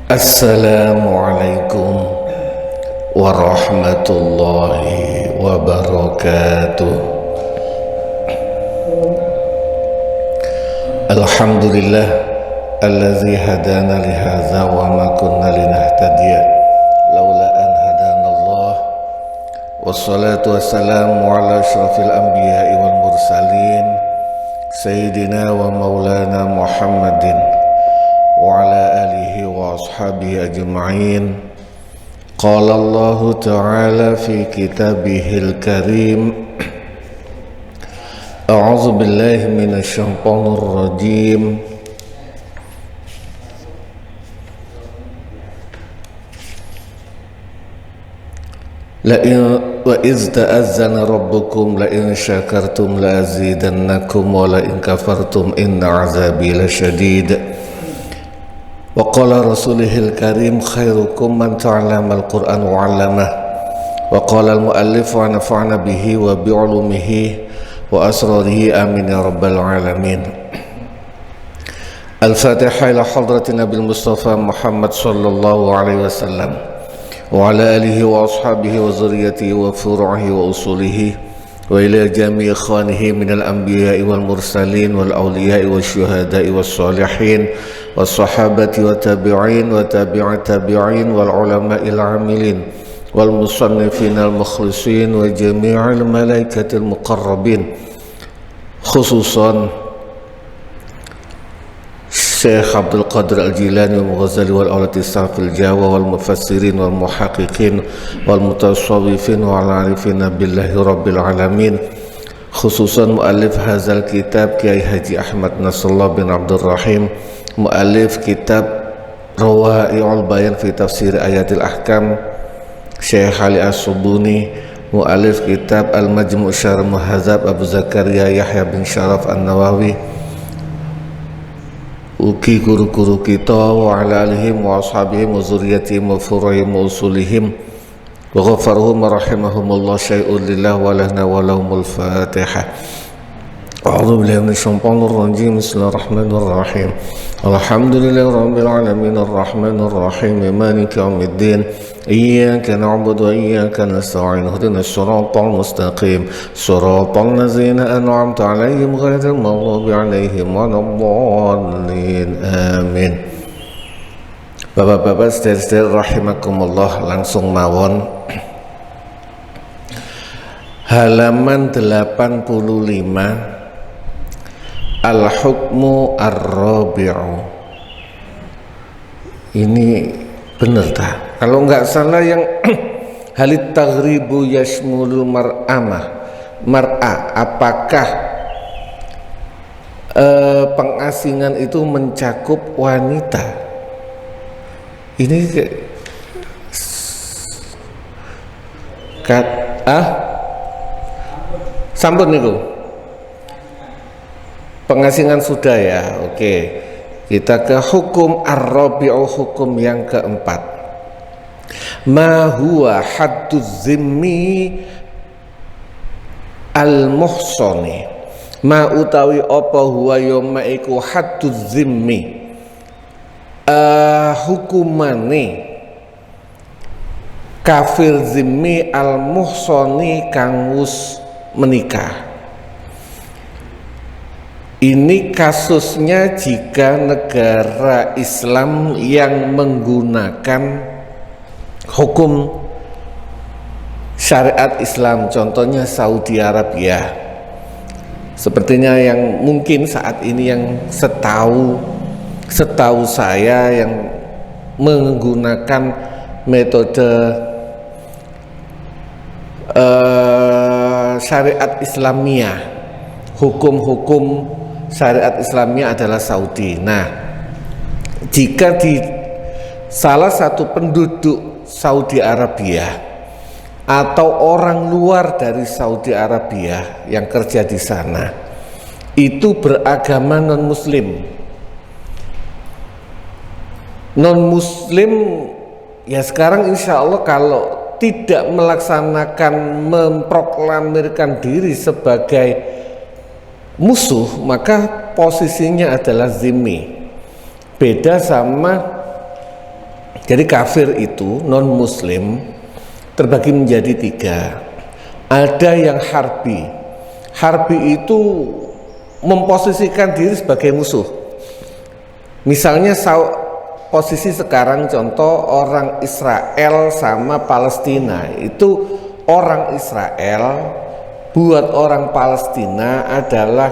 Assalamualaikum warahmatullahi wabarakatuh. Alhamdulillah allazi hadana lihadza wa ma kunna linahtadiya laula an hadanallah. Wassalatu wassalamu ala asyrafil anbiya'i wal mursalin sayyidina wa maulana Muhammadin wa ala alihi wa ashabihi ajma'in. Qala Allah ta'ala fi kitabihil karim, a'udzu billahi minasy syaithanir rajim. La in wa iz ta'azzana rabbukum la in syakartum la azidannakum wa la in kafartum inna 'adzabi lasyadid. Wa qala rasulihil karim khairukum man ta'allama al-Qur'an wa 'allamah. Wa qala al-muallif wa nafa'na bihi wa bi'ulumihi wa asrarihi amin ya rabbal alamin. Al-Fatihah ila hadrati Nabil Mustafa Muhammad sallallahu alaihi wasallam wa ala alihi wa ashabihi wa zurriyyatihi wa furu'ihi wa usulihi wa ila jami' ikhwanihi minal anbiya'i wal mursalin wal awliya'i wal syuhada'i was salihin was sahabati wa tabi'in wa tabi'at tabi'in wal ulama'il amilin wal musannifin al mukhlisin wa jami'il malaikatil muqarrabin, khususan Syekh Abdul Qadir Al-Jilani wal Ghazali wal awlati safil Jawa wal mufassirin wal muhaqqiqin wal mutasawwifin wal arifin billahi rabbil alamin, khususan muallif hazal kitab Kiai Haji Ahmad Nasrullah bin Abdul Rahim, muallif kitab Rawai'ul Bayan fi Tafsir Ayatil Ahkam Syekh Ali As-Subuni, muallif kitab Al-Majmu' Syarh Muhadzab Abu Zakaria Yahya bin Syaraf An-Nawawi, ugi guru-guru kita wa ala alihim wa ashabihim wa zurriyatihim wa furu'ihim wa usulihim wa ghafarhum wa rahimahumullah syai'un lillah wa lana wa lahumul fatihah. A'udzu billahi minasy syaithanir rajim. Bismillahirrahmanirrahim. Alhamdulillahi rabbil alamin arrahmanir rahim maliki yaumiddin. Iyyaka na'budu wa iyyaka nasta'in ihdinas siratal mustaqim siratal ladzina an'amta 'alaihim ghairil maghdubi 'alaihim waladdallin. Amin. Bapak-bapak sedherek rahimakumullah, langsung mawon halaman 85 Al-Hukmu Ar-Rabi'u. Ini bener tak? Kalau nggak salah yang halit taghribu yashmulul mar'a, apakah pengasingan itu mencakup wanita? Ini sampun niku pengasingan sudah ya. Oke, kita ke hukum ar-rabi'u, hukum yang keempat. Ma huwa hadduz zimmi al-muhsani, ma utawi apa huwa yoma iku hadduz zimmi, hukumane kafir zimmi al-muhsani kang wis menikah. Ini kasusnya jika negara Islam yang menggunakan hukum syariat Islam, contohnya Saudi Arabia. Sepertinya yang mungkin saat ini yang setahu saya yang menggunakan metode syariat Islamiyah, hukum-hukum syariat Islamiyah adalah Saudi. Nah, jika di salah satu penduduk Saudi Arabia atau orang luar dari Saudi Arabia yang kerja di sana itu beragama non-muslim, ya sekarang insya Allah kalau tidak melaksanakan memproklamirkan diri sebagai musuh, maka posisinya adalah zimmi. Beda sama Jadi kafir itu non muslim terbagi menjadi 3. Ada yang harbi. Harbi itu memposisikan diri sebagai musuh. Misalnya posisi sekarang contoh orang Israel sama Palestina, itu orang Israel buat orang Palestina adalah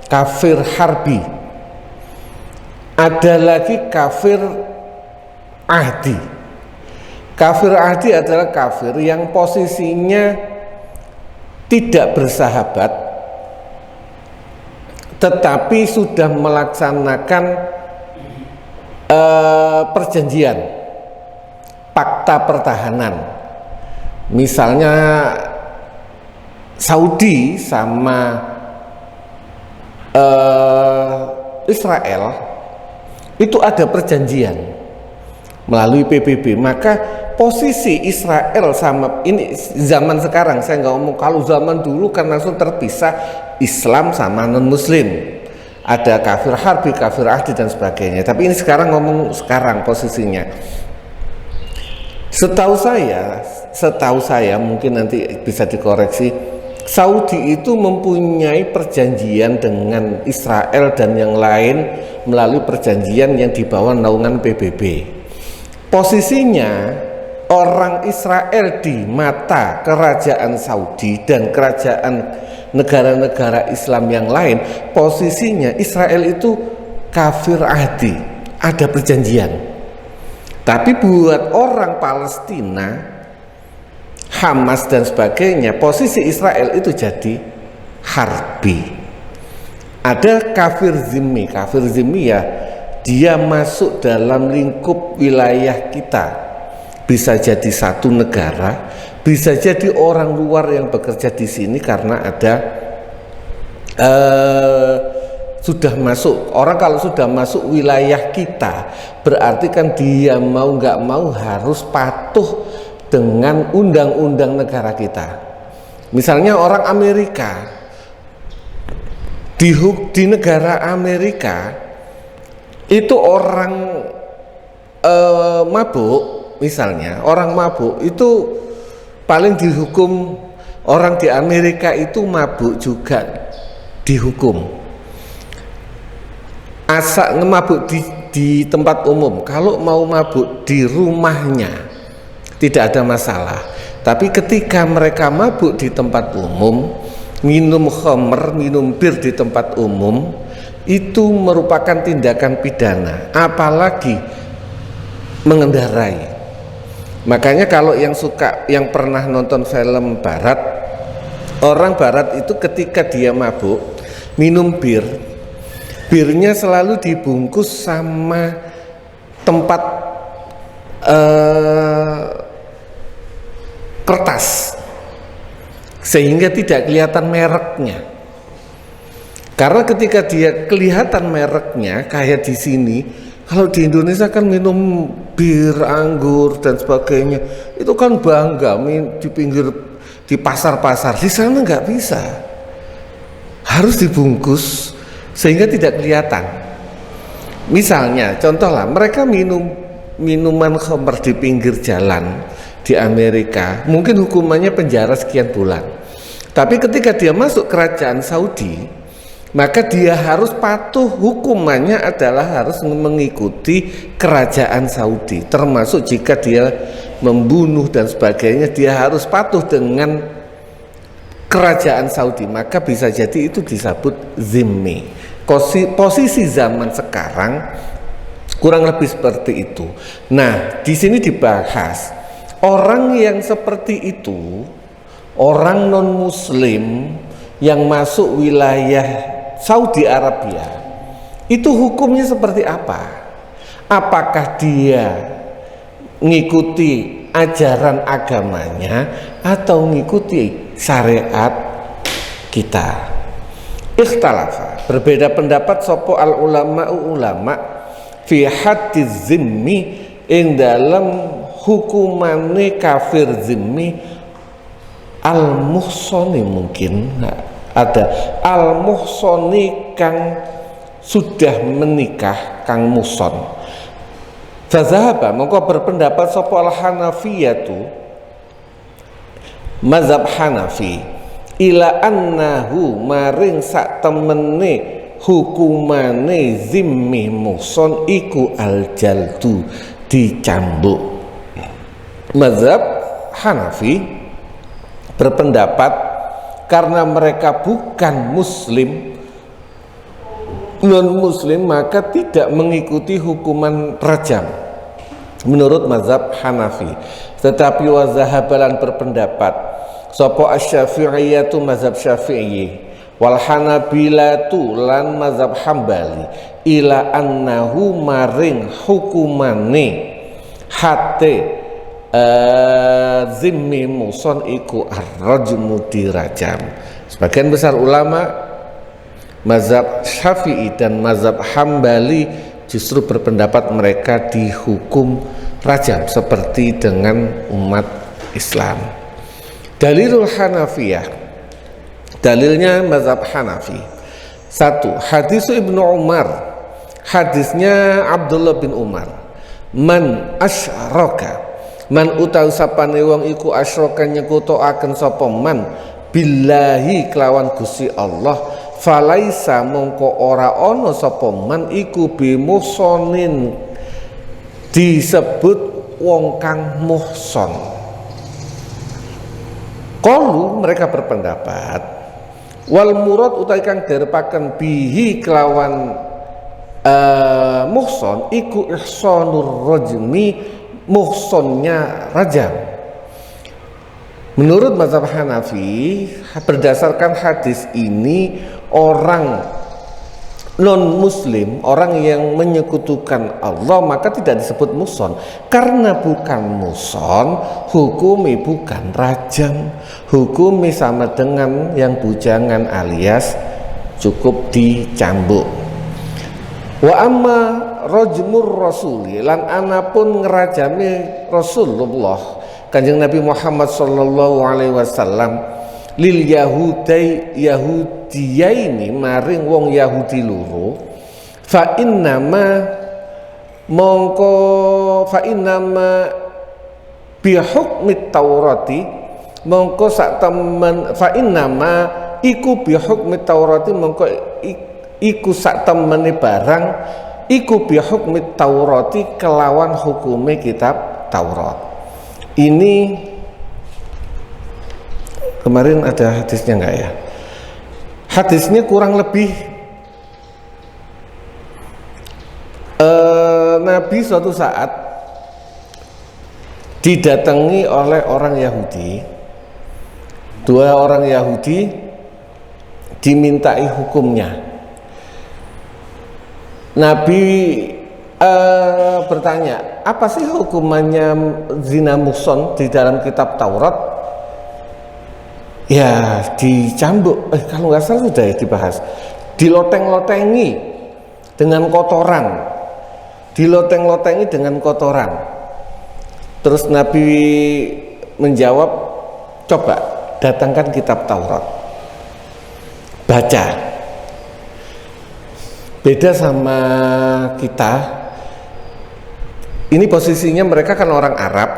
kafir harbi. Ada lagi kafir ahdi. Kafir ahdi adalah kafir yang posisinya tidak bersahabat tetapi sudah melaksanakan perjanjian fakta pertahanan. Misalnya Saudi sama Israel itu ada perjanjian melalui PBB, maka posisi Israel sama ini zaman sekarang, saya nggak ngomong kalau zaman dulu kan langsung terpisah Islam sama non muslim, ada kafir harbi, kafir ahdi dan sebagainya. Tapi ini sekarang ngomong sekarang posisinya. Setahu saya mungkin nanti bisa dikoreksi, Saudi itu mempunyai perjanjian dengan Israel dan yang lain melalui perjanjian yang di bawah naungan PBB. Posisinya orang Israel di mata kerajaan Saudi dan kerajaan negara-negara Islam yang lain, posisinya Israel itu kafir ahdi, ada perjanjian. Tapi buat orang Palestina, Hamas dan sebagainya, posisi Israel itu jadi harbi. Ada kafir zimmi. Kafir zimmi ya dia masuk dalam lingkup wilayah kita, bisa jadi satu negara, bisa jadi orang luar yang bekerja di sini karena ada sudah masuk. Orang kalau sudah masuk wilayah kita berarti kan dia mau nggak mau harus patuh dengan undang-undang negara kita. Misalnya orang Amerika di negara Amerika itu orang mabuk, misalnya orang mabuk itu paling dihukum, orang di Amerika itu mabuk juga dihukum asal ngemabuk di tempat umum. Kalau mau mabuk di rumahnya tidak ada masalah, tapi ketika mereka mabuk di tempat umum, minum khamr, minum bir di tempat umum, itu merupakan tindakan pidana, apalagi mengendarai. Makanya kalau yang pernah nonton film barat, orang barat itu ketika dia mabuk minum birnya selalu dibungkus sama tempat kertas sehingga tidak kelihatan mereknya. Karena ketika dia kelihatan mereknya kayak di sini, kalau di Indonesia kan minum bir, anggur dan sebagainya, itu kan bangga di pinggir, di pasar-pasar. Di sana nggak bisa, harus dibungkus sehingga tidak kelihatan. Misalnya, contohlah mereka minum minuman khamr di pinggir jalan di Amerika, mungkin hukumannya penjara sekian bulan. Tapi ketika dia masuk kerajaan Saudi, maka dia harus patuh, hukumannya adalah harus mengikuti kerajaan Saudi, termasuk jika dia membunuh dan sebagainya, dia harus patuh dengan kerajaan Saudi, maka bisa jadi itu disebut zimmi. Posisi zaman sekarang kurang lebih seperti itu. Nah, di sini dibahas orang yang seperti itu, orang non muslim yang masuk wilayah Saudi Arabia, itu hukumnya seperti apa? Apakah dia ngikuti ajaran agamanya atau ngikuti syariat kita? Ikhtalafa, berbeda pendapat sopo al ulama fi haddiz zimmi ing dalam hukumane kafir zimmi al muhsoni, mungkin ada al muhsoni kang sudah menikah, kang muhson. Fazahaba mongko berpendapat sapa al-Hanafiyatu mazhab Hanafi ila annahu maring sak temene hukumane zimmi muhson iku al-jaldu dicambuk. Mazhab Hanafi berpendapat karena mereka bukan muslim, non muslim, maka tidak mengikuti hukuman rajam menurut mazhab Hanafi. Tetapi wazahabalan berpendapat sapa asy-Syafi'iyatu mazhab Syafi'i wal Hanabilatu lan mazhab Hambali ila annahu maring hukumane hate zimmi muson iku ar-rajmu dirajam. Sebagian besar ulama mazhab Syafi'i dan mazhab Hambali justru berpendapat mereka dihukum rajam seperti dengan umat Islam. Dalilul Hanafiyah, dalilnya mazhab Hanafi. 1. Hadis Ibnu Umar, hadisnya Abdullah bin Umar. Man asyraka, man utawi sapane wong iku asyraka nyekutoaken sapa man billahi kelawan Gusti Allah, falaisa mongko ora ana sapa man iku bimuhsonin disebut wong kang muhson. Qalu mereka berpendapat wal murad utawi kang diarepaken bihi kelawan muhson iku ihsanur rajmi, muhsonnya rajam. Menurut mazhab Hanafi berdasarkan hadis ini orang non muslim, orang yang menyekutukan Allah maka tidak disebut muhson. Karena bukan muhson, hukumi bukan rajam, hukumi sama dengan yang bujangan alias cukup dicambuk. Wa amma rajmur rasuli lan anapun ngerajami Rasulullah Kanjeng Nabi Muhammad sallallahu alaihi wasallam lil yahudiyaini maring wong Yahudi loro, fa innama bi hukmi Taurati mongko sak temen, fa innama iku bi hukmi Taurati mongko iku sak temene barang iku bi hukmi Taurati kelawan hukume kitab Taurat. Ini kemarin ada hadisnya enggak ya? Hadisnya kurang lebih Nabi suatu saat didatangi oleh orang Yahudi. Dua orang Yahudi dimintai hukumnya. Nabi bertanya, apa sih hukumannya zina muhson di dalam kitab Taurat? Ya dicambuk, kalau nggak salah sudah ya dibahas, diloteng-lotengi dengan kotoran, diloteng-lotengi dengan kotoran. Terus Nabi menjawab, coba datangkan kitab Taurat, baca. Beda sama kita. Ini posisinya mereka kan orang Arab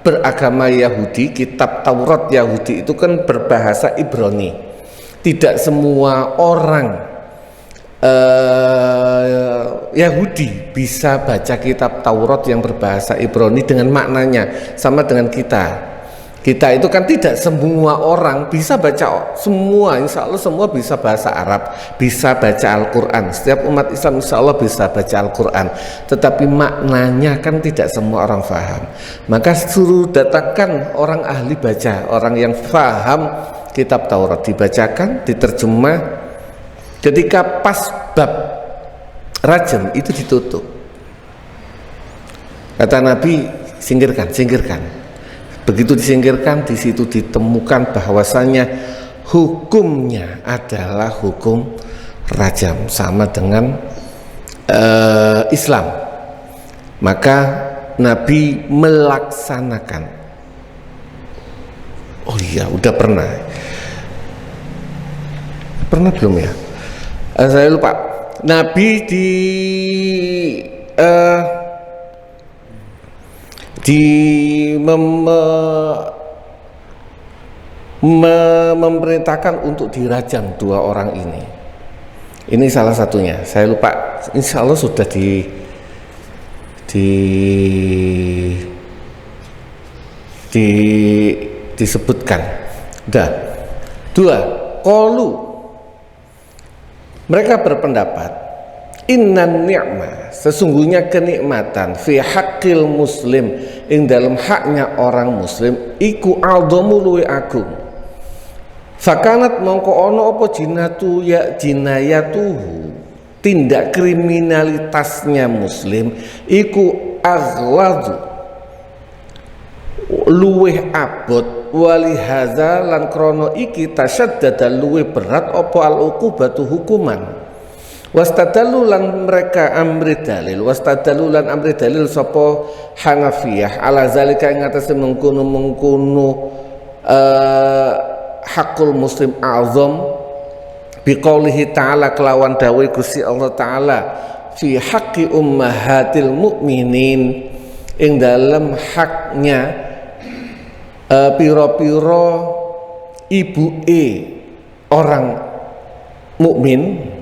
beragama Yahudi, kitab Taurat Yahudi itu kan berbahasa Ibrani. Tidak semua orang Yahudi bisa baca kitab Taurat yang berbahasa Ibrani dengan maknanya sama dengan kita. Kita itu kan tidak semua orang bisa baca semua, insya Allah semua bisa bahasa Arab, bisa baca Al-Quran. Setiap umat Islam insya Allah bisa baca Al-Quran, tetapi maknanya kan tidak semua orang paham. Maka suruh datangkan orang ahli baca, orang yang paham kitab Taurat, dibacakan, diterjemah. Ketika pas bab rajam itu ditutup, kata Nabi, singkirkan, singkirkan. Begitu disingkirkan, di situ ditemukan bahwasanya hukumnya adalah hukum rajam sama dengan Islam. Maka Nabi melaksanakan. Oh iya, udah pernah belum ya? Saya lupa. Nabi di memerintahkan untuk dirajam dua orang ini. Ini salah satunya. Saya lupa. Insya Allah sudah disebutkan. Dah. Dua. Qalu. Mereka berpendapat, innan ni'mah, sesungguhnya kenikmatan fi haqqil muslim, ing dalam haknya orang muslim iku a'dhamu luwi agung. Fakanat mongko ono apa jinatu ya jinayatuhu, tindak kriminalitasnya muslim iku aghladu, luweh abot, walihaza lan krono iki tasyaddada luweh berat apa al-uqubatu hukuman. Wastadalu lan mereka amri dalil, wastadalu lan amri dalil sapa Hanafiyah ala zalika ing atase mengkono hakul muslim azam biqaulihi ta'ala kelawan dawuh Gusti Allah taala fi haqqi ummahatil mukminin, ing dalam haknya piro-piro ibuke orang mukmin.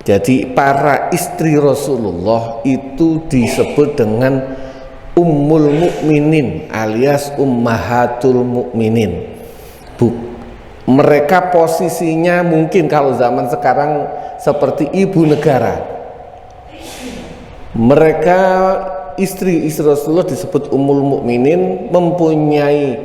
Jadi para istri Rasulullah itu disebut dengan ummul mukminin alias ummahatul mukminin. Mereka posisinya mungkin kalau zaman sekarang seperti ibu negara. Mereka istri Rasulullah disebut ummul mukminin, mempunyai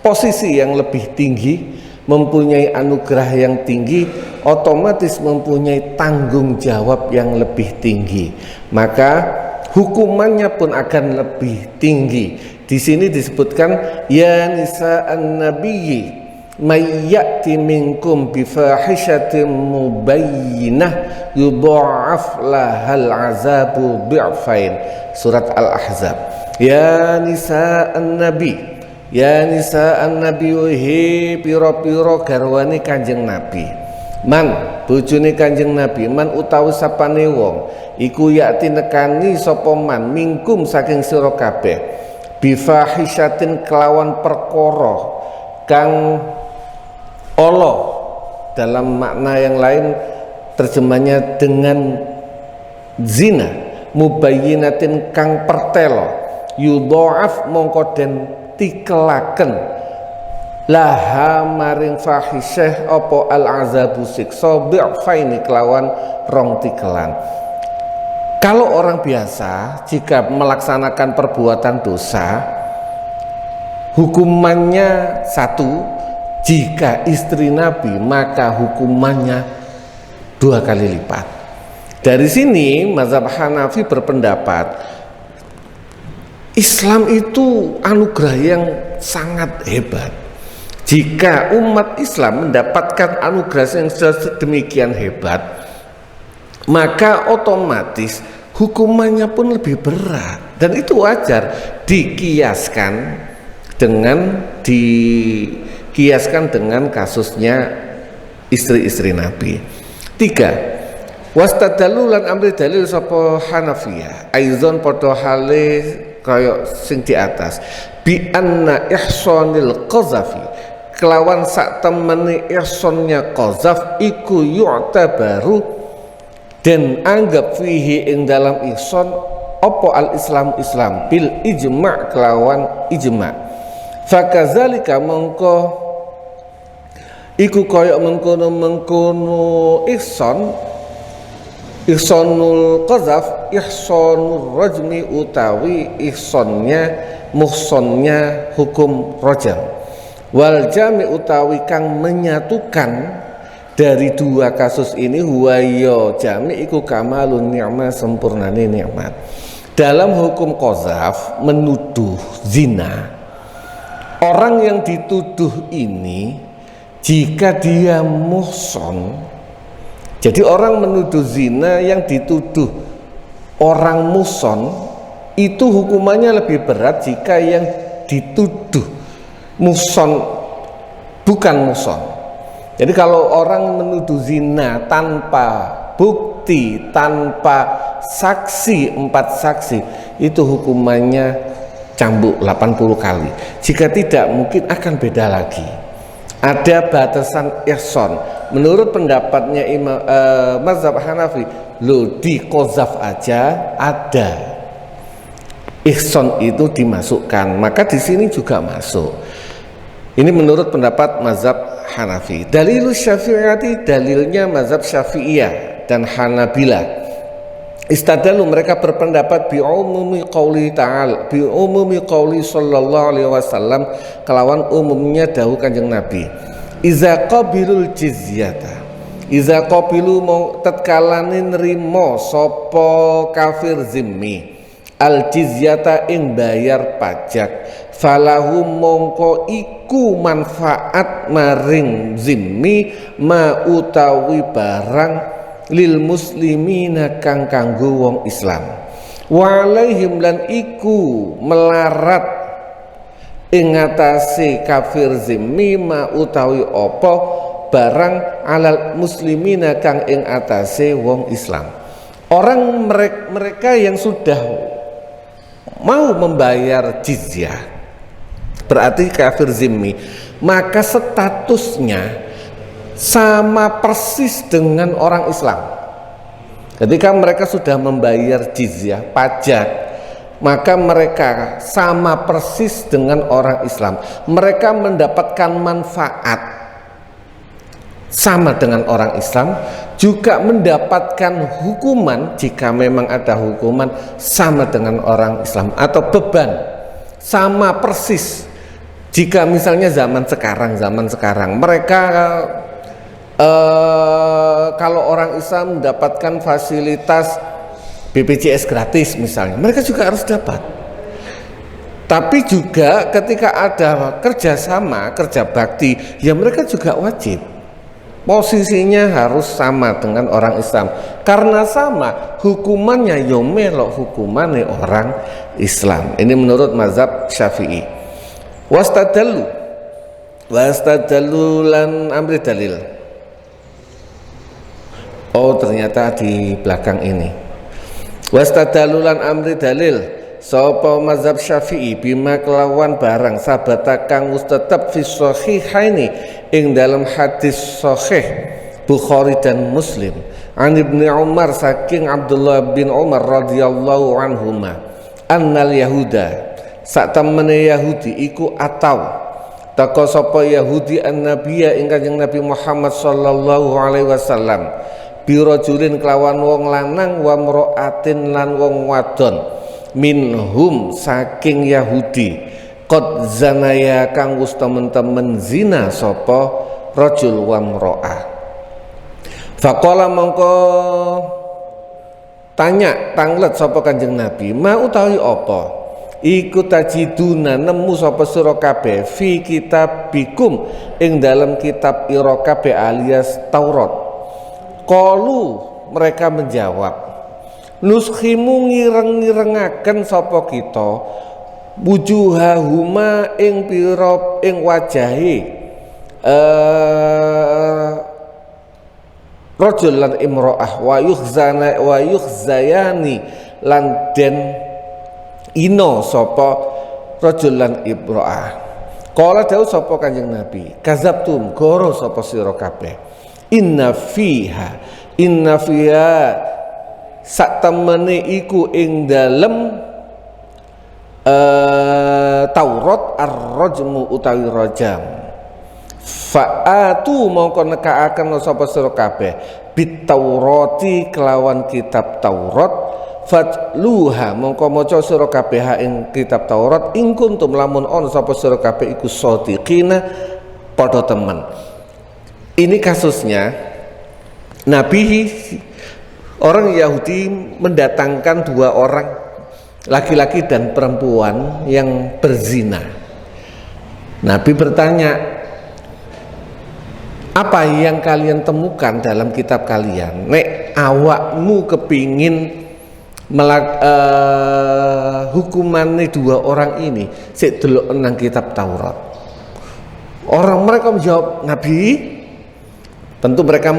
posisi yang lebih tinggi, mempunyai anugerah yang tinggi, otomatis mempunyai tanggung jawab yang lebih tinggi, maka hukumannya pun akan lebih tinggi. Di sini disebutkan ya nisa'an nabiyyi may ya'ti minkum bi fahishatin mubayyinah yudha'af lahal azabu bi'fain, surat Al-Ahzab. Ya nisa'an nabi, ya nisa'an nabi, wahai piro-piro garwane Kanjeng Nabi. Man bojone Kanjeng Nabi, man utawi sapane wong iku yakti nekani sapa man mingkum saking sira kabeh bifahishatin kelawan perkara kang Allah, dalam makna yang lain terjemahnya dengan zina, mubayyinatin kang pertelo, yudha'af mongko den tikelaken laha maring fahisyah apa al azabu siksa bi'faini kelawan rong tikelan. Kalau orang biasa jika melaksanakan perbuatan dosa hukumannya satu, jika istri Nabi maka hukumannya 2 kali lipat. Dari sini mazhab Hanafi berpendapat Islam itu anugerah yang sangat hebat. Jika umat Islam mendapatkan anugerah yang sedemikian hebat, maka otomatis hukumannya pun lebih berat, dan itu wajar dikiaskan dengan kasusnya istri-istri Nabi. 3. Wastadalu lan amri dalil sapa Hanafiyah aizon padha hale kaya sing di atas bi anna ihsanil qazafi, kelawan sak temene ihsannya qazaf iku yu'tabaru dan anggap fihi ing dalam ihsan apa al-Islam bil ijma' kelawan ijma'. Fakazalika mongko iku kaya mengkono ihsanul qazaf, ihsanul rajmi utawi ihsannya muhsannya hukum rajam, wal jami utawi kang menyatukan dari 2 kasus ini huwayo jami iku kamalun ni'mah, sempurnane nikmat. Dalam hukum qazaf menuduh zina, orang yang dituduh ini jika dia muhson, jadi orang menuduh zina yang dituduh orang muhson itu hukumannya lebih berat jika yang dituduh muhson bukan muhson. Jadi kalau orang menuduh zina tanpa bukti, tanpa saksi itu hukumannya cambuk 80 kali. Jika tidak, mungkin akan beda lagi. Ada batasan ihsan. Menurut pendapatnya mazhab Hanafi, di qazaf aja ada ihsan itu dimasukkan, maka di sini juga masuk. Ini menurut pendapat mazhab Hanafi. Dalilus Syafi'iyati, dalilnya mazhab Syafi'iyah dan Hanabilah. Istadalu, mereka berpendapat bi umumi qauli ta'ala, bi umumi qauli sallallahu alaihi wasallam, kelawan umumnya dawuh Kanjeng Nabi. Iza qabilul jizyata, iza qabilu mau tatkalane nrimo sapa kafir zimmi al jizyata ing bayar pajak, falahu mongko iku manfaat maring zimmi ma utawi barang lil muslimina kang kanggo wong Islam, wa alaihim lan iku melarat ing atase kafir zimmi ma utawi apa barang alal muslimina kang ing atase wong Islam. Orang mereka yang sudah mau membayar jizyah, berarti kafir zimmi, maka statusnya sama persis dengan orang Islam. Ketika mereka sudah membayar jizyah, pajak, maka mereka sama persis dengan orang Islam. Mereka mendapatkan manfaat sama dengan orang Islam, juga mendapatkan hukuman jika memang ada hukuman sama dengan orang Islam, atau beban sama persis. Jika misalnya zaman sekarang mereka kalau orang Islam mendapatkan fasilitas BPJS gratis misalnya, mereka juga harus dapat. Tapi juga ketika ada kerjasama, kerja bakti, ya mereka juga wajib. Posisinya harus sama dengan orang Islam. Karena sama, hukumannya yo melok hukumannya orang Islam. Ini menurut mazhab Syafi'i. Wastadallu lan amri dalil. Oh, ternyata di belakang ini. Wastadalulan amri dalil sapa mazhab Syafi'i bima kelawan barang sabata kang tetep fi sahihaini ing dalam hadis sahih Bukhari dan Muslim an Ibnu Umar saking Abdullah bin Umar radhiyallahu anhuma annal yahuda sak temene Yahudi iku atau teko sapa Yahudi an-nabiyya ing Kanjeng Nabi Muhammad sallallahu alaihi wasallam birojulin kelawan wong lanang wa mraatin lan wong wadon minhum saking Yahudi qad zanaya kang wis temen-temen zina sapa rajul wa mraah. Faqala mongko tanya tanglet sapa Kanjeng Nabi, ma utawi apa iku tajiduna nemu sapa sira kabeh fi kitabikum ing dalam kitab ira kabeh alias Taurat. Qalu mereka menjawab, nuskhimu ngireng-ngirengaken sapa kita wujuhahuma ing pira ing wajahi rajul lan imro'ah wa yukhzayani lan den ino sapa rajul lan imro'ah. Qala dawuh sapa Kanjeng Nabi, kazabtum goro sapa sira kabeh. Inna fiha sak temene iku ing dalem Taurat ar-rajmu utawi rajam. Fa'atu mongko nekaaken sapa sira kabeh bit Taurati kelawan kitab Taurat, fatluha mongko maca sira kabeh ing kitab Taurat ing kuntum lamun ana sapa sira kabeh iku shadiqina padha temen. Ini kasusnya Nabi, orang Yahudi mendatangkan dua orang laki-laki dan perempuan yang berzina. Nabi bertanya, apa yang kalian temukan dalam kitab kalian? Nek awakmu kepingin hukuman dua orang ini, sik delok nang kitab Taurat. Orang mereka menjawab, Nabi. Tentu mereka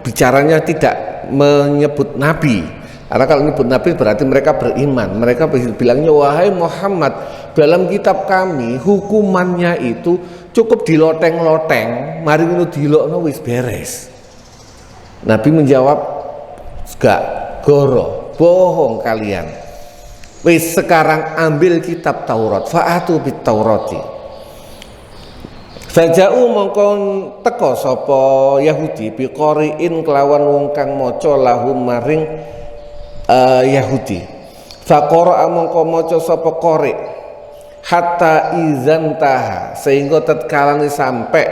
bicaranya tidak menyebut Nabi, Karena kalau nyebut Nabi berarti mereka beriman. Mereka bilangnya, wahai Muhammad, dalam kitab kami hukumannya itu cukup diloteng-loteng, mari ngono dilokno wis beres. Nabi menjawab, gak, goro, bohong kalian. Wis sekarang ambil kitab Taurat, fa'atu bit Taurati. Faja'u mongkon teko sapa Yahudi biqoriin kelawan wong kang maca lahum maring Yahudi. Faqara mongko maca sapa qori hatta izantaha sehingga tatkalane sampai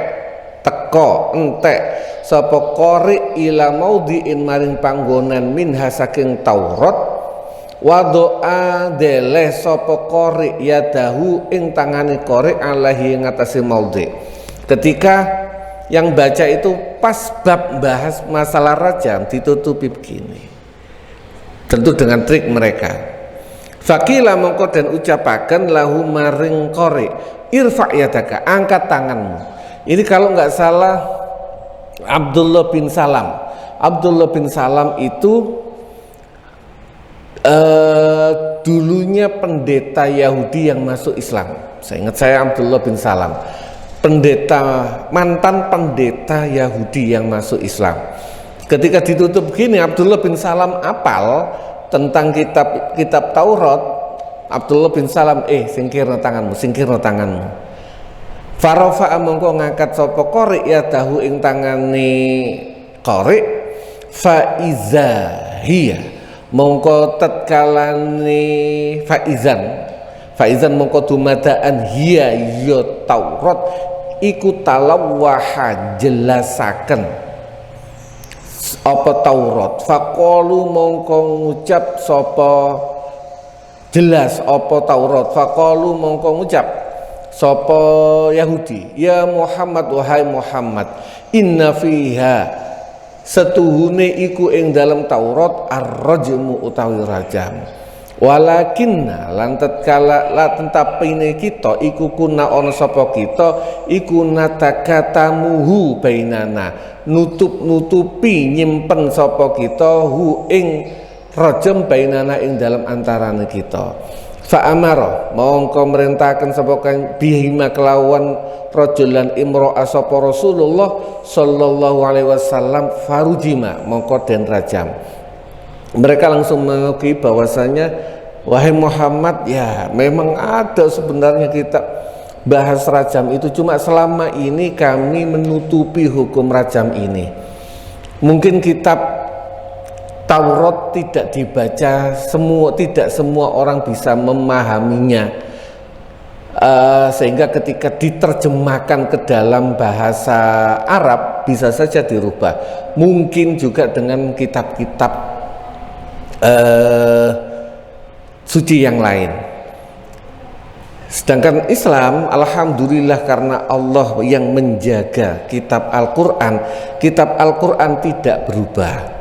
teko entek sapa qori ila maudhi'in maring panggonan minha saking Taurat. Wadoa deleh sapa qori yadahu ing tangane qori alaihi ngatasi maudhi. Ketika yang baca itu pas bab bahas masalah rajam ditutupi begini, tentu dengan trik mereka. Faqila mongko dan ucapaken lahu maring qori irfa yadaka, angkat tanganmu. Ini kalau nggak salah Abdullah bin Salam. Abdullah bin Salam itu dulunya pendeta Yahudi yang masuk Islam. Saya ingat saya Abdullah bin Salam, mantan pendeta Yahudi yang masuk Islam. Ketika ditutup begini, Abdullah bin Salam apal tentang kitab Taurat. Abdullah bin Salam, singkirno tanganmu. Farafa mongko ngangkat sapa qori ya tahu ing tangane qori fa iza hiya mongko tatkalane faizan mongko dumadaan hiya ya Taurat iku talawwaha jelasaken apa Taurat. Faqalu mongko ngucap sapa jelas apa Taurat. Faqalu mongko ngucap sapa Yahudi, ya Muhammad, wahai Muhammad, inna fiha setuhune iku ing dalam Taurat ar-rajmu utawi rajam. Walakinna lan tatkala la tentapine kita iku kuna ana sapa kita iku natakatamuhu bainana, nutupi nyimpen sapa kita hu ing rajam bainana ing dalam antarane kita. Fa amara mongko merintahkan sapa kang bihima kelawan rajulan imra'a sapa Rasulullah sallallahu alaihi wasallam farujima mongko den rajam. Mereka langsung mengakui bahwasanya wahai Muhammad, ya memang ada sebenarnya kita bahas rajam itu, cuma selama ini kami menutupi hukum rajam ini. Mungkin kitab Taurat tidak dibaca tidak semua orang bisa memahaminya, sehingga ketika diterjemahkan ke dalam bahasa Arab bisa saja dirubah. Mungkin juga dengan kitab-kitab suci yang lain. Sedangkan Islam, alhamdulillah, karena Allah yang menjaga kitab Al-Quran tidak berubah.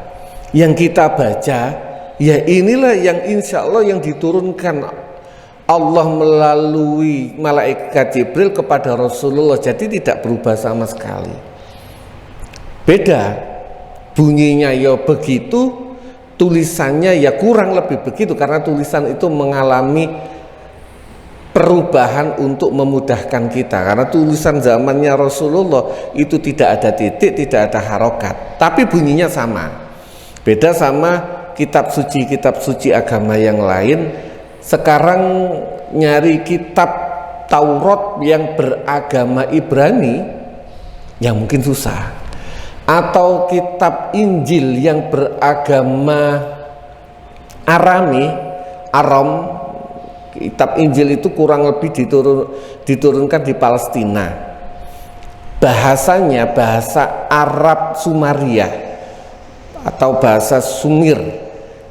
Yang kita baca, ya inilah yang insya Allah yang diturunkan Allah melalui malaikat Jibril kepada Rasulullah, jadi tidak berubah sama sekali. Beda bunyinya ya begitu, tulisannya ya kurang lebih begitu, karena tulisan itu mengalami perubahan untuk memudahkan kita. Karena tulisan zamannya Rasulullah itu tidak ada titik, tidak ada harokat, tapi bunyinya sama. Beda sama kitab suci agama yang lain. Sekarang nyari kitab Taurat yang beragama Ibrani yang mungkin susah, atau kitab Injil yang beragama Aram. Kitab Injil itu kurang lebih diturunkan di Palestina. Bahasanya bahasa Arab Sumaria atau bahasa Sumir,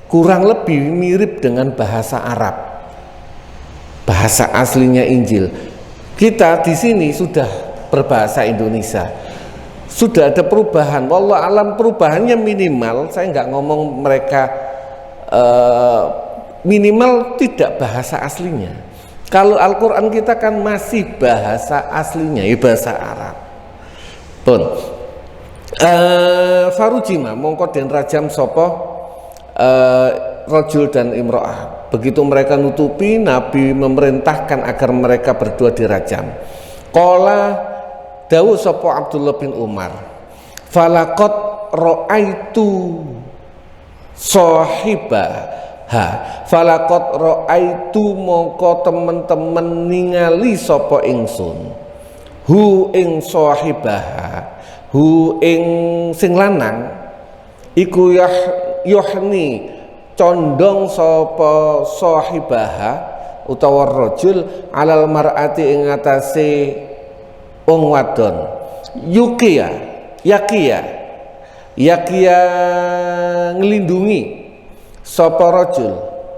kurang lebih mirip dengan bahasa Arab, bahasa aslinya Injil. Kita di sini sudah berbahasa Indonesia, sudah ada perubahan. Wallahu alam perubahannya minimal, saya nggak ngomong mereka minimal tidak bahasa aslinya. Kalau Al-Quran kita kan masih bahasa aslinya, ya bahasa Arab pun. Farujima mongko den rajam sapa rajul dan imro'ah. Begitu mereka nutupi, Nabi memerintahkan agar mereka berdua dirajam. Qala dawuh sapa Abdullah bin Umar, falaqad ra'aitu sahibaha, falaqad ra'aitu mongko temen-temen ningali sapa ingsun hu ing sahibaha, hu ing sing lanang iku yohni condong sapa sahibaha utawa rajul alal mar'ati ing atase wong wadon, yakia nglindungi sapa rajul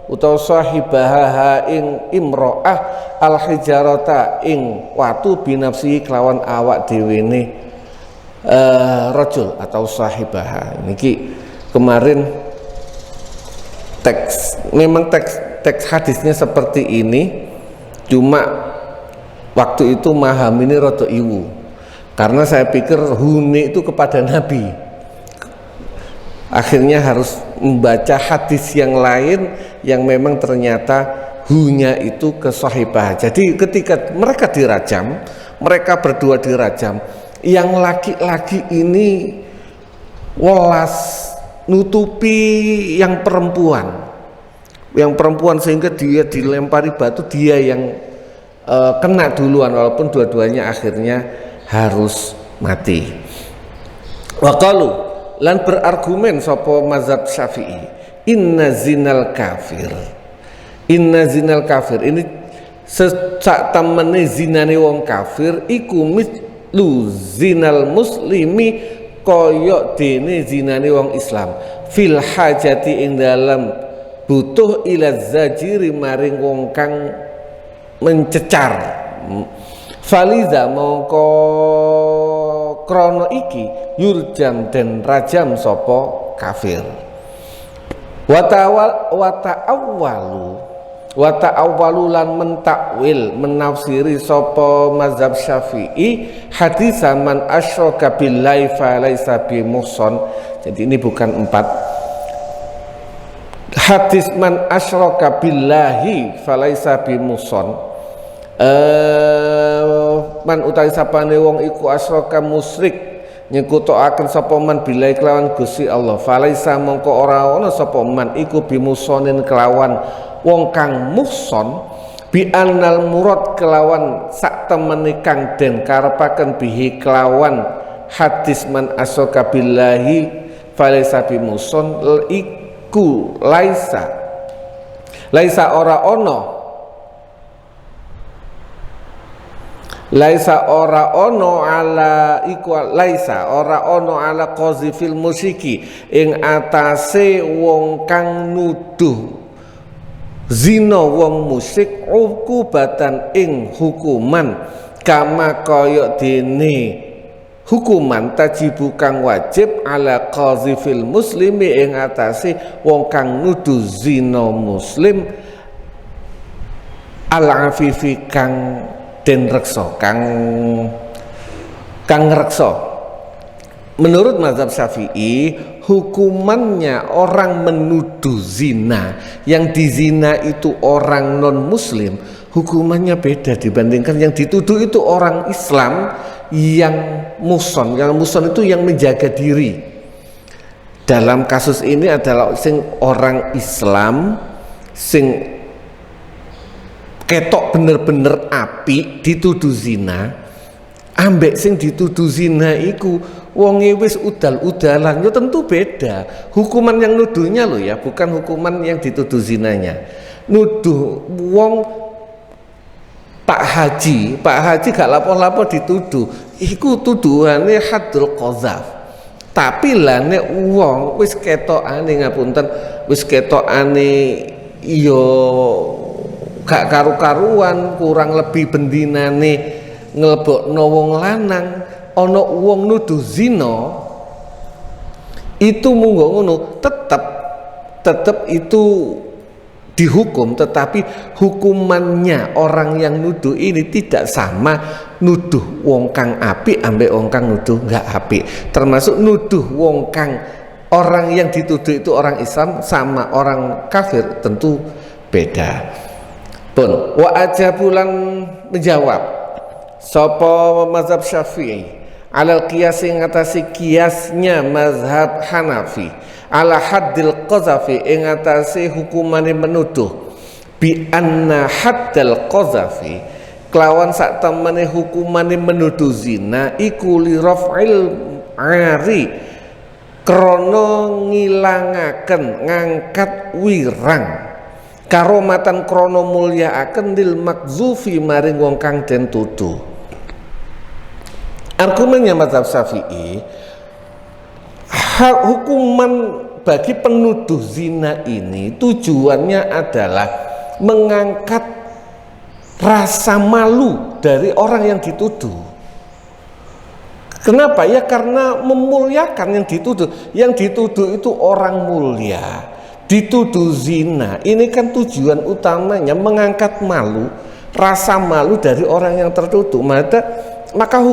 utawa sahibaha ing imro'ah al hijarata ing watu binafsi kelawan awak dhewene rajul atau sahibaha. Niki kemarin memang teks hadisnya seperti ini, cuma waktu itu memahami ini rada iwu karena saya pikir hune itu kepada Nabi, akhirnya harus membaca hadis yang lain yang memang ternyata hunya itu ke sahibah. Jadi ketika mereka dirajam, mereka berdua dirajam, yang laki-laki ini welas nutupi yang perempuan sehingga dia dilempari batu, dia yang kena duluan walaupun dua-duanya akhirnya harus mati. Waqalu lan berargumen sapa mazhab Syafi'i, inna zinal kafir ini sak temene zinane wong kafir iku mislu zinal muslimi koyok dene zinane wong Islam fil hajati ing dalam butuh ila zajiri maring wong kang mencecar. Faliza mongko krono iki yurjam den rajam sapa kafir. Wata'awwalu lan mentakwil menafsiri sapa mazhab Syafi'i hadis man asyraka billahi falaysa bimuhsan. Jadi ini bukan 4. Hadis man asyraka billahi falaysa bimuhsan. Man utawi sapane wong iku asyraka musyrik nyekutokaken sapa man billahi kelawan Gusti Allah, falaysa mongko ora ana sapa man iku bimuhsanin kelawan wong kang muhson bi annal murad kelawan sak temene kang den karepaken bihi kelawan hadis man asyraka billahi falaysa bi muhson iku laisa ora ono ala qazifil musiki ing atase wong kang nuduh zina wong musyrik ukubatan ing hukuman kama kaya dene hukuman tajibu kang wajib ala qazifil muslimi ing atase wong kang nuduh zina muslim al afifi kang den reksa kang reksa. Menurut mazhab Syafi'i, hukumannya orang menuduh zina, yang dizina itu orang non muslim, hukumannya beda dibandingkan yang dituduh itu orang Islam yang muhson. Yang muhson itu yang menjaga diri. Dalam kasus ini adalah sing orang Islam sing ketok bener-bener apik dituduh zina, ambek sing dituduh zina iku wonge wis udal-udalan, yo tentu beda. Hukuman yang nuduhnya lo ya, bukan hukuman yang dituduh zinanya. Nuduh wong Pak Haji gak lapo-lapo dituduh, iku tuduhane haddul qadzaf. Tapi lah nek wong wis ketokane ngapunten, wis ketokane yo gak karu-karuan, kurang lebih bendinane nglebokno wong lanang, ana wong nuduh zina, itu munggo ngono tetep itu dihukum, tetapi hukumannya orang yang nuduh ini tidak sama nuduh wong kang apik ambek wong kang nuduh enggak apik. Termasuk nuduh wong kang Orang yang dituduh itu orang Islam sama orang kafir tentu beda. Pun wa ajabulan menjawab sapa mazhab Syafi'i alal qiyas ing ngatasi kiasnya mazhab Hanafi ala haddil qazafi ing ngatasi hukumane menuduh bi anna haddal qazafi kelawan sak temene hukumane menuduh zina iku li raf'il ari krana ngilangaken ngangkat wirang karomatan krono mulyaaken dil makzufi maring wong kang den tuduh. Argumennya mazhab Syafi'i, hukuman bagi penuduh zina ini tujuannya adalah mengangkat rasa malu dari orang yang dituduh. Kenapa? Ya karena memuliakan yang dituduh. Yang dituduh itu orang mulia, dituduh zina. Ini kan tujuan utamanya mengangkat malu, rasa malu dari orang yang tertuduh. Maka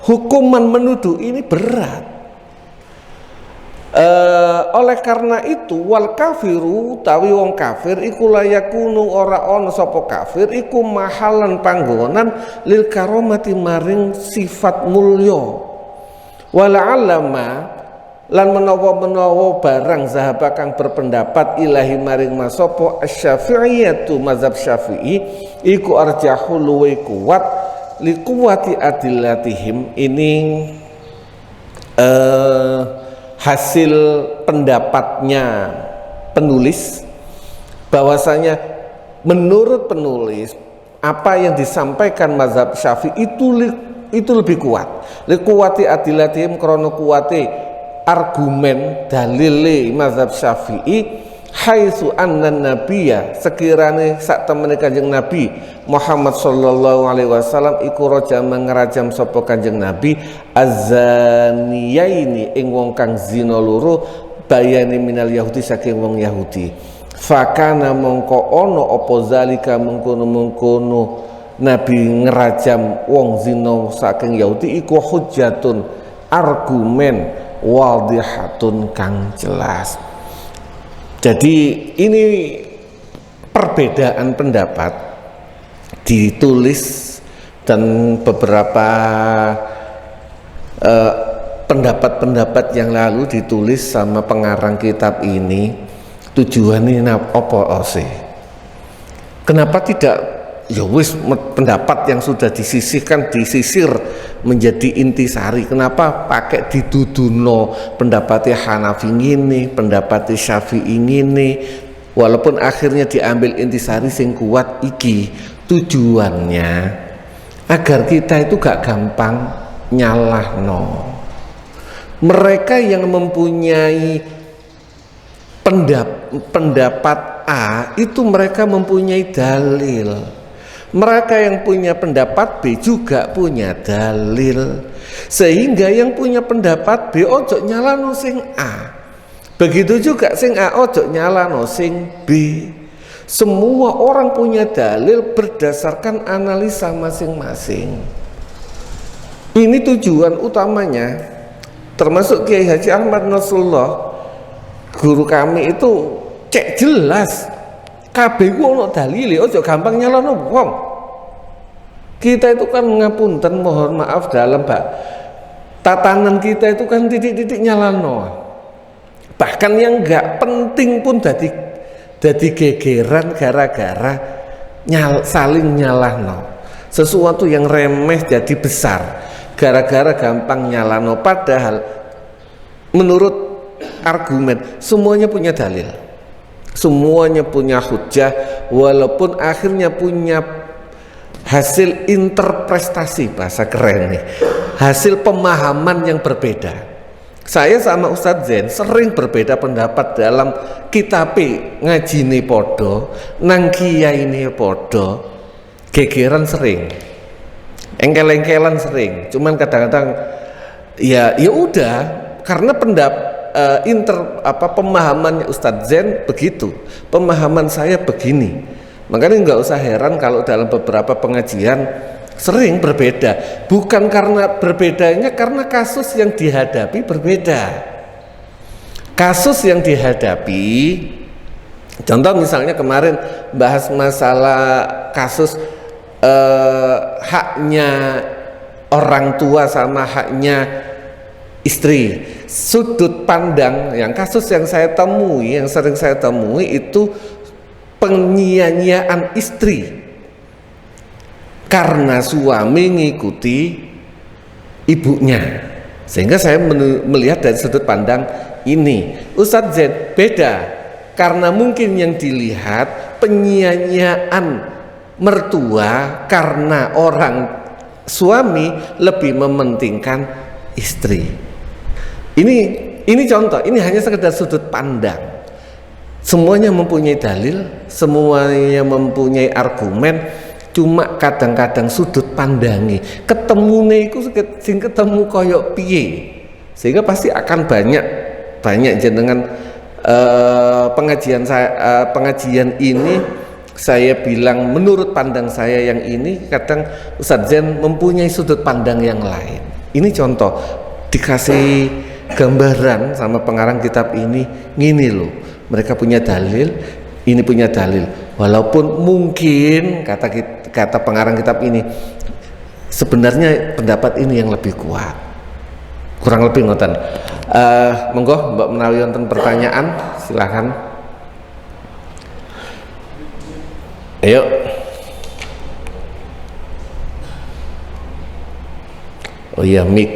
hukuman menuduh ini berat. Oleh karena itu wal kafiru tawi wong kafir iku layakunu ora ana sapa kafir iku mahalan panggonan lil karomati maring sifat mulya wala alama lan menawa barang zahaba kang berpendapat ilahi maring masapa asy-syafi'iyatu mazhab Syafi'i iku arjahul luwe kuat li kuwati adillatihim ini hasil pendapatnya penulis bahwasanya menurut penulis apa yang disampaikan mazhab Syafi'i itu lebih kuat li kuwati adillatihim krana kuwate argumen dalile mazhab Syafi'i haitsu anna nabiyya sekirane sak temene Kanjeng Nabi Muhammad sallallahu alaihi wasallam iku raja ngrajam sapa Kanjeng Nabi azaniyaini ing wong kang zina loro bayani minal yahudi saking wong Yahudi fakana mongko ana apa zalika mengkono-mengkono Nabi ngrajam wong zina saking Yahudi iku hujjatun argumen wadihatun kang jelas. Jadi ini perbedaan pendapat ditulis dan beberapa pendapat-pendapat yang lalu ditulis sama pengarang kitab ini tujuannya apa sih? Kenapa tidak ya wis pendapat yang sudah disisir menjadi intisari? Kenapa pakai diduduno pendapatnya Hanafi ngene, pendapatnya Syafi'i ngene, walaupun akhirnya diambil intisari sing kuat iki? Tujuannya agar kita itu gak gampang nyalahno. Mereka yang mempunyai pendapat A itu mereka mempunyai dalil. Mereka yang punya pendapat B juga punya dalil, sehingga yang punya pendapat B ojo nyalano sing A, begitu juga sing A ojo nyalano sing B. Semua orang punya dalil berdasarkan analisa masing-masing. Ini tujuan utamanya, termasuk Kiai Haji Ahmad Nasrullah guru kami itu cek jelas kabeh ku ono dalile, ojo gampang nyalano wong. Kita itu kan ngapunten, mohon maaf dalam tatanan kita itu kan titik-titik nyalano. Bahkan yang enggak penting pun jadi gegeran gara-gara saling nyalano. Sesuatu yang remeh jadi besar gara-gara gampang nyalano, padahal menurut argumen semuanya punya dalil. Semuanya punya hujah, walaupun akhirnya punya hasil interpretasi, bahasa keren nih, hasil pemahaman yang berbeda. Saya sama Ustadz Zain sering berbeda pendapat dalam kitab ngaji ini podo, nang kiai ini podo, gegeran sering, engkel-engkelan sering. Cuman kadang-kadang ya udah, karena pemahamannya Ustadz Zain begitu, pemahaman saya begini. Makanya nggak usah heran kalau dalam beberapa pengajian sering berbeda. Bukan karena berbedanya, karena kasus yang dihadapi berbeda. kasus yang dihadapi, contoh misalnya kemarin bahas masalah kasus haknya orang tua sama haknya istri. Sudut pandang yang kasus yang saya temui, yang sering saya temui itu penyia-nyiaan istri karena suami ngikuti ibunya, sehingga saya melihat dari sudut pandang ini. Ustadz Z beda, karena mungkin yang dilihat penyia-nyiaan mertua karena orang suami lebih mementingkan istri. Ini contoh, ini hanya sekedar sudut pandang. Semuanya mempunyai dalil, semuanya mempunyai argumen, cuma kadang-kadang sudut pandangi ketemune iku sing ketemu koyok piye, sehingga pasti akan banyak jenengan pengajian ini saya bilang menurut pandang saya yang ini, kadang Ustadz Zen mempunyai sudut pandang yang lain. Ini contoh, dikasih gambaran sama pengarang kitab ini loh, mereka punya dalil, ini punya dalil, walaupun mungkin kata pengarang kitab ini sebenarnya pendapat ini yang lebih kuat, kurang lebih ngoten. Monggo Mbak menawi wonten pertanyaan, silakan. Ayo. Oh iya, mic.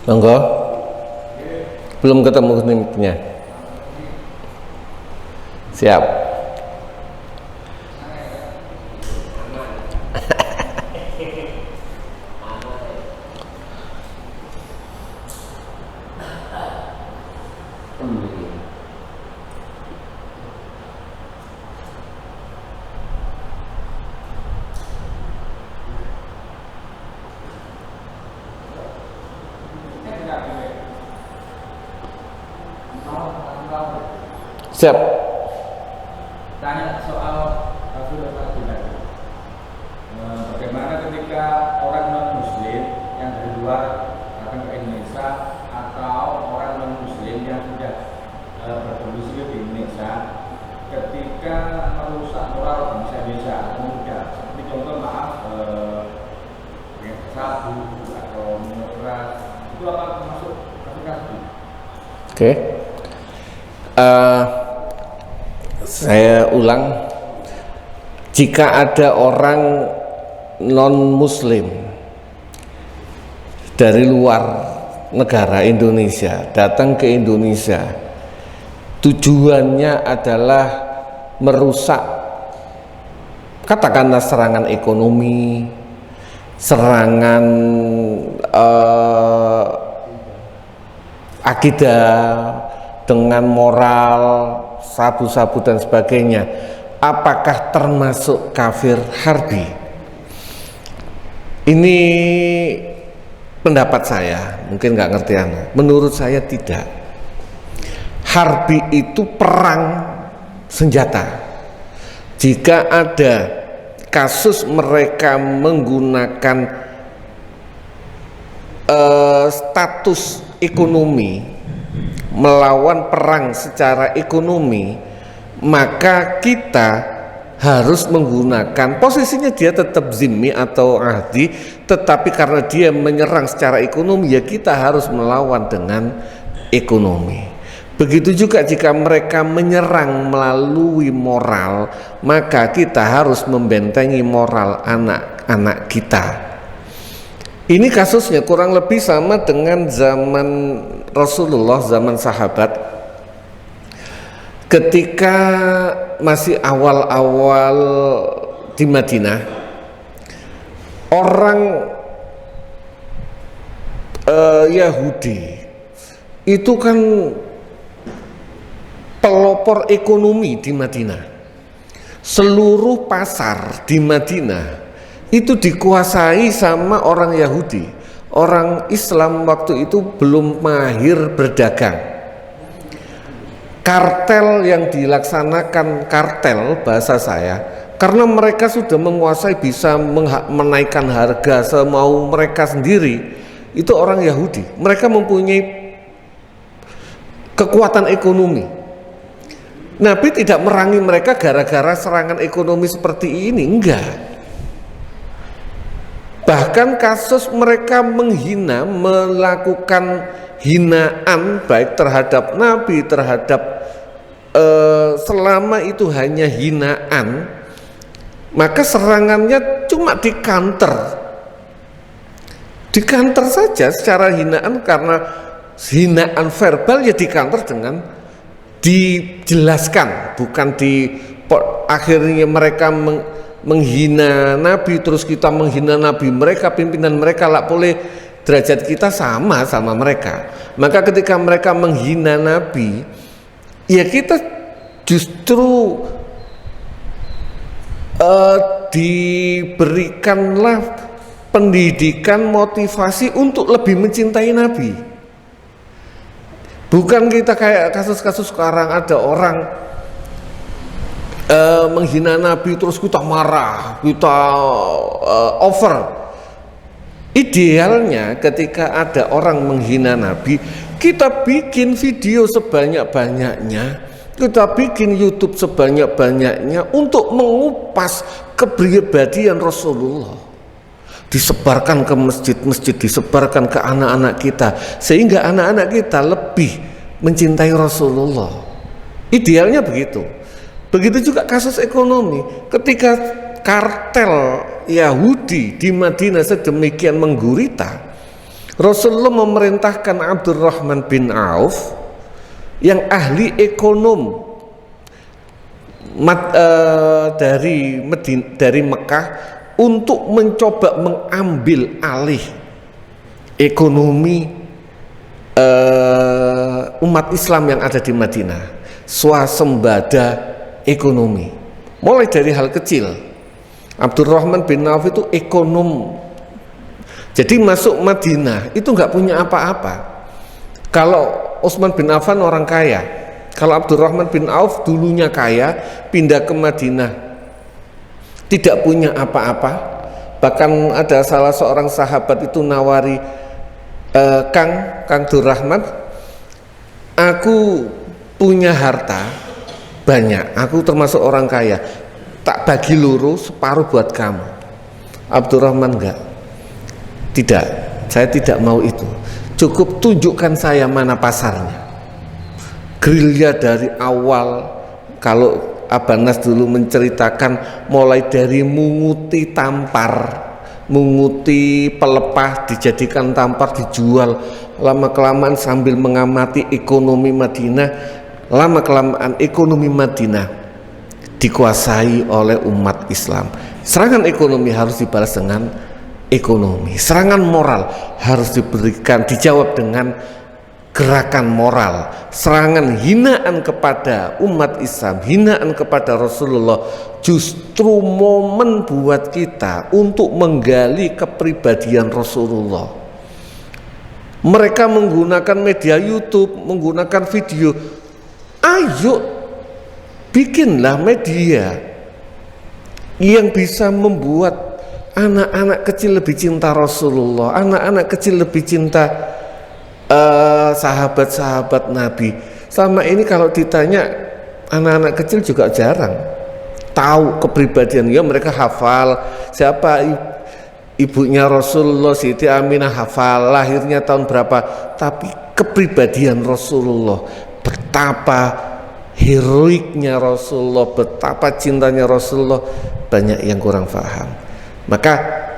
Monggo. Belum ketemu mic-nya. Siap. Siap. Tanya soal bagaimana ketika orang non muslim yang dari luar datang ke Indonesia atau orang non muslim yang sudah berdomisili di Indonesia ketika merusak moral bangsa Indonesia, mudah seperti contoh sabu atau minum keras, itu apa termasuk kasus? Oke. Saya ulang, jika ada orang non muslim dari luar negara Indonesia datang ke Indonesia, tujuannya adalah merusak, katakanlah serangan ekonomi, serangan akidah dengan moral, sabu-sabu dan sebagainya, apakah termasuk kafir harbi? Ini pendapat saya, mungkin nggak ngerti anda. Menurut saya tidak. Harbi itu perang senjata. Jika ada kasus mereka menggunakan status ekonomi melawan perang secara ekonomi, maka kita harus menggunakan, posisinya dia tetap zimmi atau ahdi, tetapi karena dia menyerang secara ekonomi, ya kita harus melawan dengan ekonomi. Begitu juga jika mereka menyerang melalui moral, maka kita harus membentengi moral anak-anak kita. Ini kasusnya kurang lebih sama dengan zaman Rasulullah, zaman sahabat. ketika masih awal-awal di Madinah, orang Yahudi itu kan pelopor ekonomi di Madinah. Seluruh pasar di Madinah itu dikuasai sama orang Yahudi. Orang Islam waktu itu belum mahir berdagang. Kartel yang dilaksanakan, kartel bahasa saya, karena mereka sudah menguasai, bisa menaikkan harga semau mereka sendiri. Itu orang Yahudi, mereka mempunyai kekuatan ekonomi. Nabi tidak merangi mereka gara-gara serangan ekonomi seperti ini, enggak. Bahkan kasus mereka menghina, melakukan hinaan baik terhadap Nabi, terhadap selama itu hanya hinaan, maka serangannya cuma di counter saja secara hinaan, karena hinaan verbal ya di counter dengan dijelaskan, bukan akhirnya mereka menghina Nabi terus kita menghina Nabi, mereka pimpinan mereka lah boleh derajat kita sama mereka. Maka ketika mereka menghina Nabi, ya kita justru diberikanlah pendidikan, motivasi untuk lebih mencintai Nabi. Bukan kita kayak kasus-kasus sekarang, ada orang menghina Nabi terus kita marah, kita over. Idealnya ketika ada orang menghina Nabi, kita bikin video sebanyak-banyaknya, kita bikin YouTube sebanyak-banyaknya untuk mengupas kepribadian Rasulullah. Disebarkan ke masjid-masjid, disebarkan ke anak-anak kita, sehingga anak-anak kita lebih mencintai Rasulullah. Idealnya begitu. Begitu juga kasus ekonomi. Ketika kartel Yahudi di Madinah sedemikian menggurita, Rasulullah memerintahkan Abdurrahman bin Auf yang ahli ekonom dari Mekah untuk mencoba mengambil alih ekonomi umat Islam yang ada di Madinah, swasembada ekonomi. Mulai dari hal kecil. Abdurrahman bin Auf itu ekonom, jadi masuk Madinah itu nggak punya apa-apa. Kalau Utsman bin Affan orang kaya, kalau Abdurrahman bin Auf dulunya kaya, pindah ke Madinah tidak punya apa-apa. Bahkan ada salah seorang sahabat itu nawari, Kang Abdurrahman, aku punya harta banyak, aku termasuk orang kaya, tak bagi luru, separuh buat kamu. Abdurrahman tidak, saya tidak mau itu, cukup tunjukkan saya mana pasarnya. Gerilya dari awal, kalau Abanas dulu menceritakan, mulai dari munguti tampar, munguti pelepah dijadikan tampar, dijual, lama-kelamaan sambil mengamati ekonomi Madinah, lama-kelamaan ekonomi Madinah dikuasai oleh umat Islam. Serangan ekonomi harus dibalas dengan ekonomi, serangan moral harus dijawab dengan gerakan moral. Serangan hinaan kepada umat Islam, hinaan kepada Rasulullah, justru momen buat kita untuk menggali kepribadian Rasulullah. Mereka menggunakan media YouTube, menggunakan video. Ayo bikinlah media yang bisa membuat anak-anak kecil lebih cinta Rasulullah, anak-anak kecil lebih cinta sahabat-sahabat Nabi. Selama ini kalau ditanya, anak-anak kecil juga jarang tahu kepribadian. Ya mereka hafal siapa ibunya Rasulullah, Siti Aminah, hafal lahirnya tahun berapa, tapi kepribadian Rasulullah, betapa heroiknya Rasulullah, betapa cintanya Rasulullah, banyak yang kurang paham. Maka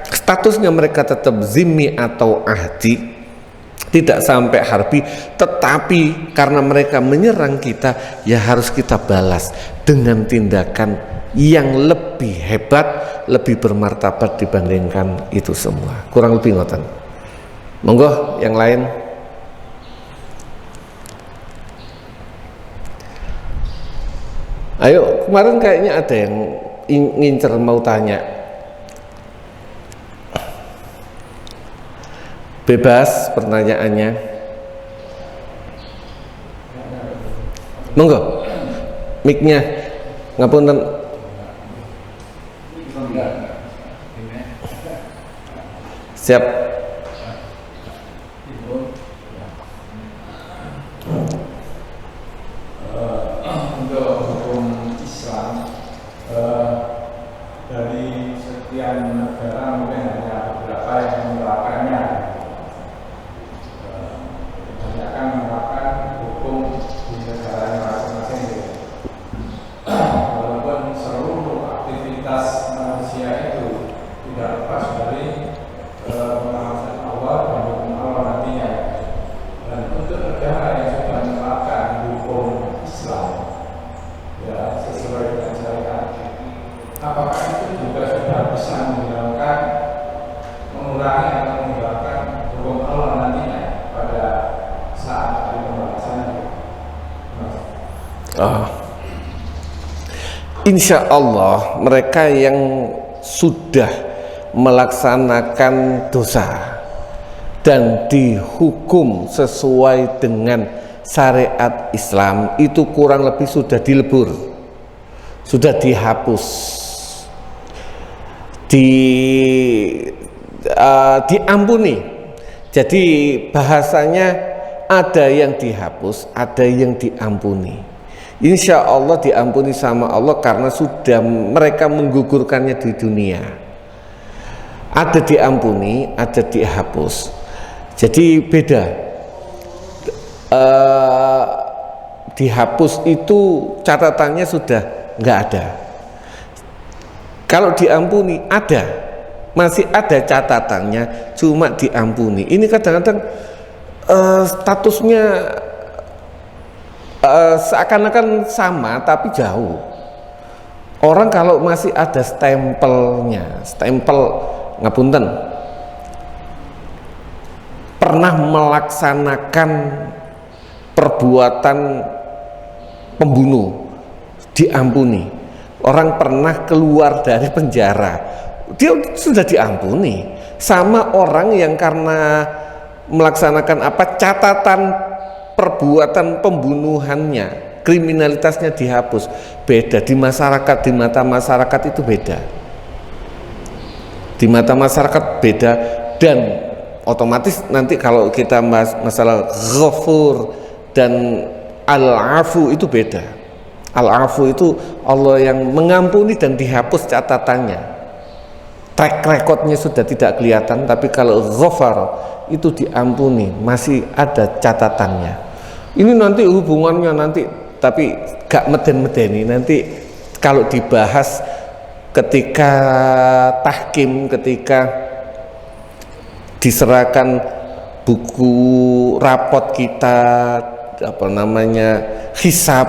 statusnya mereka tetap zimmi atau ahdi. tidak sampai harbi, tetapi karena mereka menyerang kita, ya harus kita balas dengan tindakan yang lebih hebat, lebih bermartabat dibandingkan itu semua. Kurang lebih ngoten. Monggo yang lain. Ayo, kemarin kayaknya ada yang ngincer mau tanya. Bebas pertanyaannya. Monggo. Mic-nya. Ngapunten. Siap. Untuk hukum Islam dari sekian negara mungkin hanya beberapa yang menerapkannya. Kebanyakan menerapkan hukum di negaranya masing-masing. Walaupun seluruh aktivitas manusia itu tidak lepas dari pengawasan Allah dan hukum Allah nantinya. Dan untuk negara yang sudah menerapkan hukum Islam ya sesuai dengan syariat, apakah itu juga sudah bisa mengurangi atau menghilangkan hukum Allah nantinya pada saat hari pembahasannya? Insya Allah mereka yang sudah melaksanakan dosa dan dihukum sesuai dengan syariat Islam itu kurang lebih sudah dilebur, sudah dihapus, diampuni. Jadi bahasanya ada yang dihapus, ada yang diampuni. Insya Allah diampuni sama Allah karena sudah mereka menggugurkannya di dunia. Ada diampuni, ada dihapus. Jadi beda. Dihapus itu catatannya sudah nggak ada. Kalau diampuni ada, masih ada catatannya, cuma diampuni. Ini kadang-kadang statusnya seakan-akan sama tapi jauh. Orang kalau masih ada stempelnya, stempel ngapunten, pernah melaksanakan perbuatan pembunuh, diampuni. Orang pernah keluar dari penjara, dia sudah diampuni. Sama orang yang karena melaksanakan catatan perbuatan pembunuhannya, kriminalitasnya dihapus. Beda di masyarakat, di mata masyarakat itu beda. Di mata masyarakat beda, dan otomatis nanti kalau kita masalah ghafur dan al-afu itu beda. Al-afu itu Allah yang mengampuni dan dihapus catatannya. Track recordnya sudah tidak kelihatan, tapi kalau ghafar itu diampuni, masih ada catatannya. Ini nanti hubungannya nanti, tapi gak meden-medeni. Nanti kalau dibahas ketika tahkim, ketika diserahkan buku rapot kita, hisab,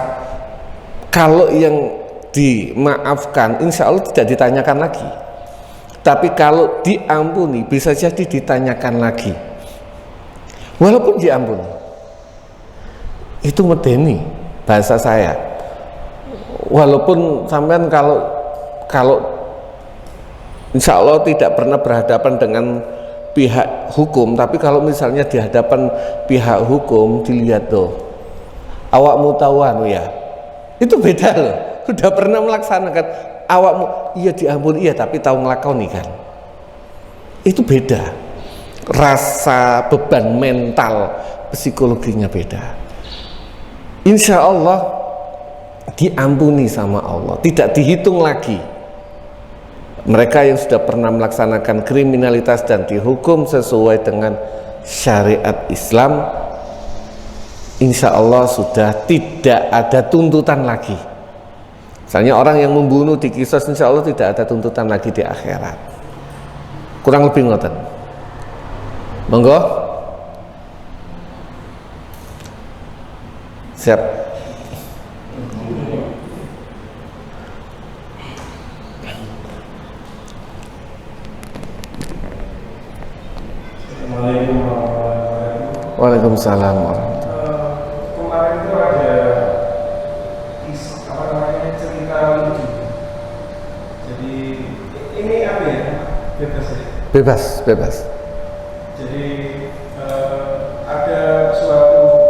kalau yang dimaafkan insya Allah tidak ditanyakan lagi. Tapi kalau diampuni bisa jadi ditanyakan lagi. Walaupun diampuni, itu medeni bahasa saya. Walaupun sampean kalau insya Allah tidak pernah berhadapan dengan pihak hukum, tapi kalau misalnya di hadapan pihak hukum dilihat tuh, awakmu tahu ya, itu beda loh. Sudah pernah melaksanakan, awakmu iya diampuni iya, tapi tahu ngelakoni kan, itu beda. Rasa beban mental psikologinya beda. Insya Allah diampuni sama Allah, tidak dihitung lagi. Mereka yang sudah pernah melaksanakan kriminalitas dan dihukum sesuai dengan syariat Islam, insya Allah sudah tidak ada tuntutan lagi. Misalnya orang yang membunuh di kisos, insya Allah tidak ada tuntutan lagi di akhirat. Kurang lebih ngoten. Monggo. Siap. Assalamualaikum warahmatullahi wabarakatuh. Waalaikumsalam warahmatullahi. Kemarin itu ada cerita lucu. Jadi ini apa ya? Bebas ya. Bebas. Jadi ada suatu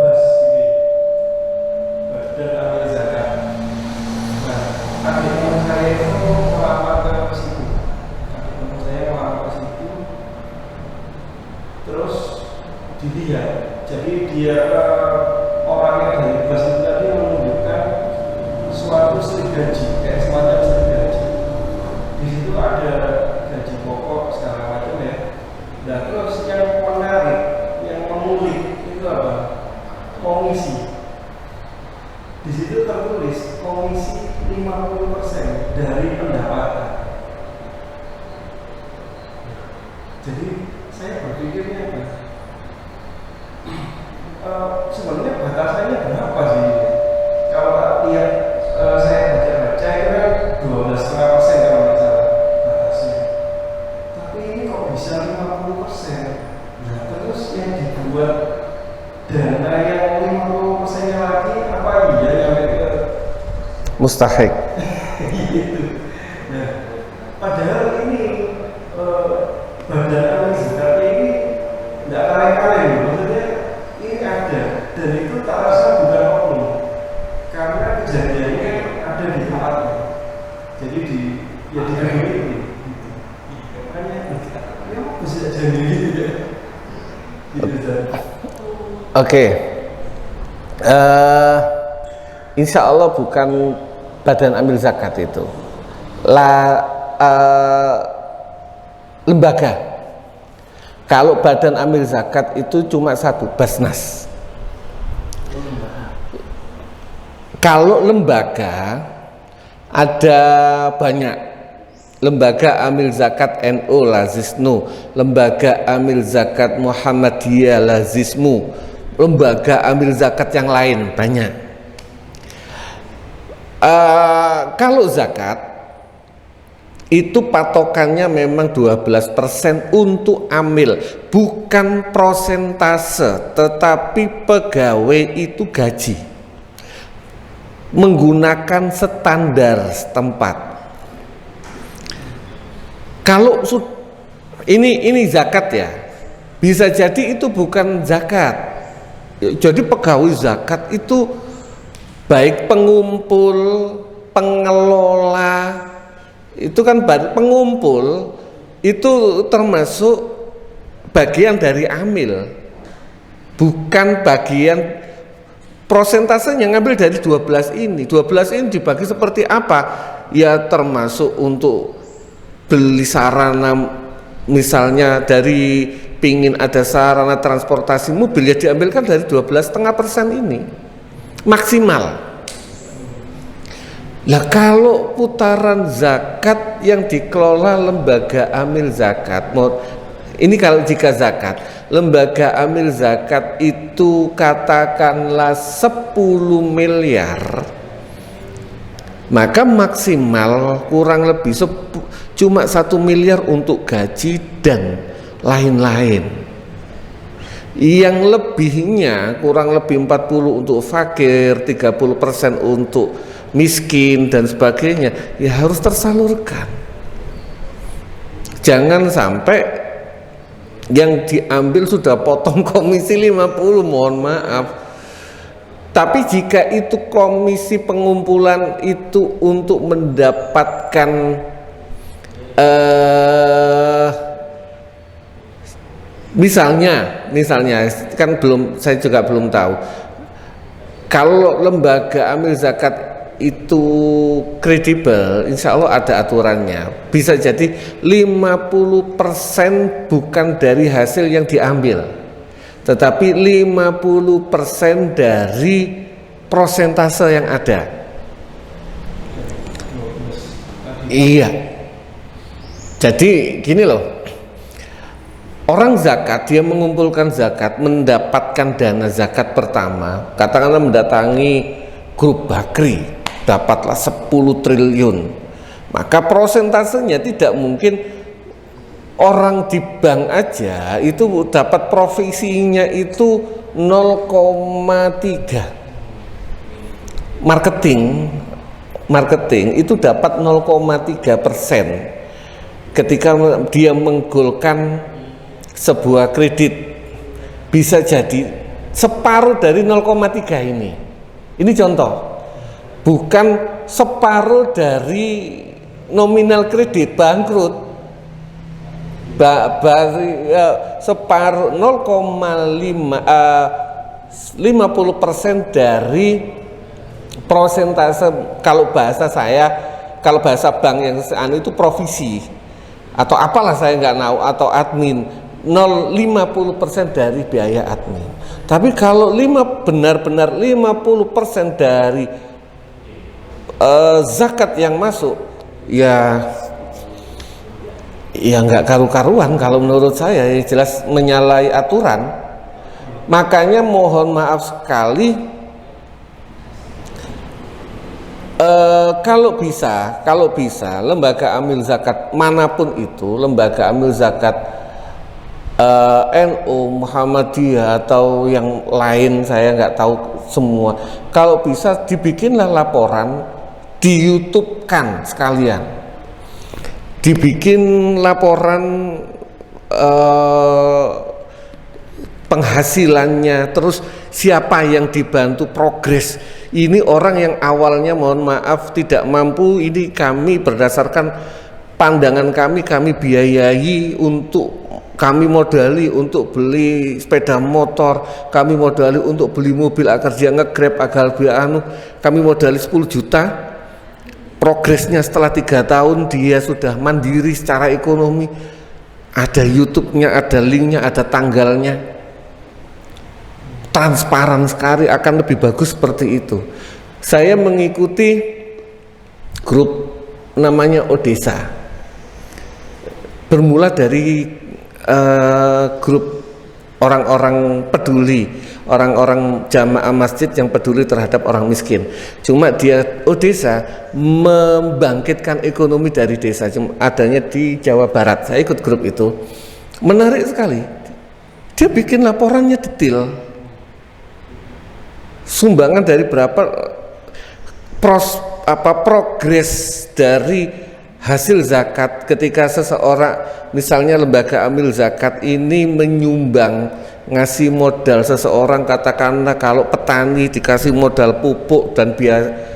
bus ini dan ambil zakat. Nah, adik teman saya itu melamar ke situ. Adik teman saya melamar ke situ. Terus dilihat. Jadi dia orangnya dari bus itu tadi menunjukkan suatu slip gaji, kayak semacam slip gaji. Di situ ada gaji pokok segala macam ya. Nah terus yang menarik, yang mengulik itu apa? Komisi. Di situ tertulis komisi 50% dari pendapatan. Jadi saya berpikirnya apa? Sebenarnya batasannya berapa sih? Kalau lihat saya baca-baca itu kan 12,5% kalau nggak salah batasnya. Tapi ini kok bisa 50%? Nah terus yang dibuat dana yang 50%-nya lagi apa iya yang ke Mustahik. gitu. Nah padahal ini badan amil zakat ini nggak kaleng-kaleng, maksudnya ini ada dan itu tak rasa bukan oknum karena kejadiannya ada di tempatnya. Jadi di gedung itu makanya ya bisa jadi gitu ya gitu. Oke. Insya Allah bukan badan amil zakat itu. Lembaga. Kalau badan amil zakat itu cuma satu, Basnas. Kalau lembaga ada banyak. Lembaga amil zakat NU Lazisnu, lembaga amil zakat Muhammadiyah Lazismu, lembaga amil zakat yang lain banyak. Kalau zakat itu patokannya memang 12% untuk amil, bukan prosentase, tetapi pegawai itu gaji menggunakan standar setempat. Kalau ini zakat ya, bisa jadi itu bukan zakat. Jadi pegawai zakat itu baik pengumpul, pengelola, itu kan pengumpul itu termasuk bagian dari amil, bukan bagian prosentasenya ngambil dari 12 ini. 12 ini dibagi seperti apa? Ya termasuk untuk beli sarana, misalnya dari pingin ada sarana transportasi mobil ya diambilkan dari 12,5% ini maksimal. Lah kalau putaran zakat yang dikelola lembaga amil zakat, ini kalau jika zakat, lembaga amil zakat itu katakanlah 10 miliar, maka maksimal kurang lebih cuma 1 miliar untuk gaji dan lain-lain. Yang lebihnya kurang lebih 40 untuk fakir, 30% untuk miskin dan sebagainya, ya harus tersalurkan. Jangan sampai yang diambil sudah potong komisi 50, mohon maaf. Tapi jika itu komisi pengumpulan itu untuk mendapatkan misalnya kan saya juga belum tahu. Kalau lembaga amil zakat itu kredibel, insya Allah ada aturannya. Bisa jadi 50% bukan dari hasil yang diambil, tetapi 50% dari prosentase yang ada. Iya. Jadi gini loh, Orang zakat, dia mengumpulkan zakat, mendapatkan dana zakat pertama, katakanlah mendatangi grup Bakri, dapatlah 10 triliun. Maka prosentasenya tidak mungkin orang di bank aja itu dapat provisinya itu 0,3. Marketing itu dapat 0,3% ketika dia menggolkan sebuah kredit, bisa jadi separuh dari 0,3 ini. Ini contoh, bukan separuh dari nominal kredit bangkrut, separuh 50% dari prosentase. Kalau bahasa saya, kalau bahasa bank yang itu provisi atau apalah saya nggak tahu, atau admin, 50% dari biaya admin. Tapi kalau benar-benar 50% dari zakat yang masuk, ya nggak karu-karuan kalau menurut saya, ya jelas menyalahi aturan. Makanya mohon maaf sekali, kalau bisa lembaga amil zakat manapun itu, lembaga amil zakat NU, Muhammadiyah atau yang lain, saya nggak tahu semua, kalau bisa dibikinlah laporan, di YouTube-kan sekalian, dibikin laporan penghasilannya, terus siapa yang dibantu, progres. Ini orang yang awalnya mohon maaf tidak mampu, ini kami berdasarkan pandangan kami biayai untuk, kami modali untuk beli sepeda motor, kami modali untuk beli mobil agar dia nge-grab, agar dia kami modali 10 juta. Progresnya setelah 3 tahun dia sudah mandiri secara ekonomi, ada YouTube-nya, ada linknya, ada tanggalnya, transparan sekali, akan lebih bagus seperti itu. Saya mengikuti grup namanya Odesa, bermula dari grup orang-orang peduli, orang-orang jamaah masjid yang peduli terhadap orang miskin. Cuma dia Odesa membangkitkan ekonomi dari desa, adanya di Jawa Barat. Saya ikut grup itu, menarik sekali. Dia bikin laporannya detail, sumbangan dari berapa, progres dari hasil zakat ketika seseorang, misalnya lembaga amil zakat ini menyumbang, ngasih modal seseorang, katakanlah kalau petani dikasih modal pupuk dan biaya.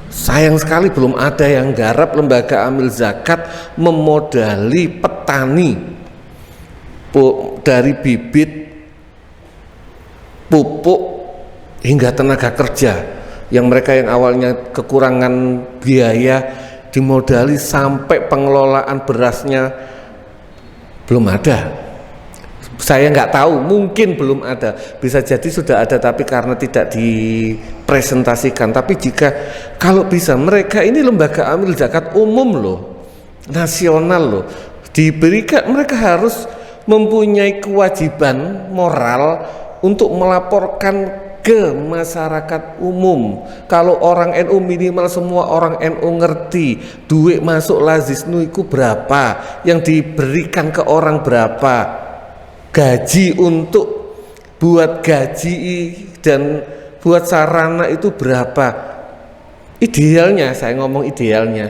Sayang sekali belum ada yang garap lembaga amil zakat memodali petani dari bibit, pupuk hingga tenaga kerja, yang mereka yang awalnya kekurangan biaya dimodali sampai pengelolaan berasnya. Belum ada. Saya nggak tahu, mungkin belum ada, bisa jadi sudah ada tapi karena tidak dipresentasikan. Tapi kalau bisa, mereka ini lembaga amil zakat umum loh, nasional loh, diberikan, mereka harus mempunyai kewajiban moral untuk melaporkan ke masyarakat umum. Kalau orang NU, minimal semua orang NU ngerti duit masuk lazisnu itu berapa, yang diberikan ke orang berapa, gaji untuk buat gaji dan buat sarana itu berapa. Idealnya, saya ngomong idealnya,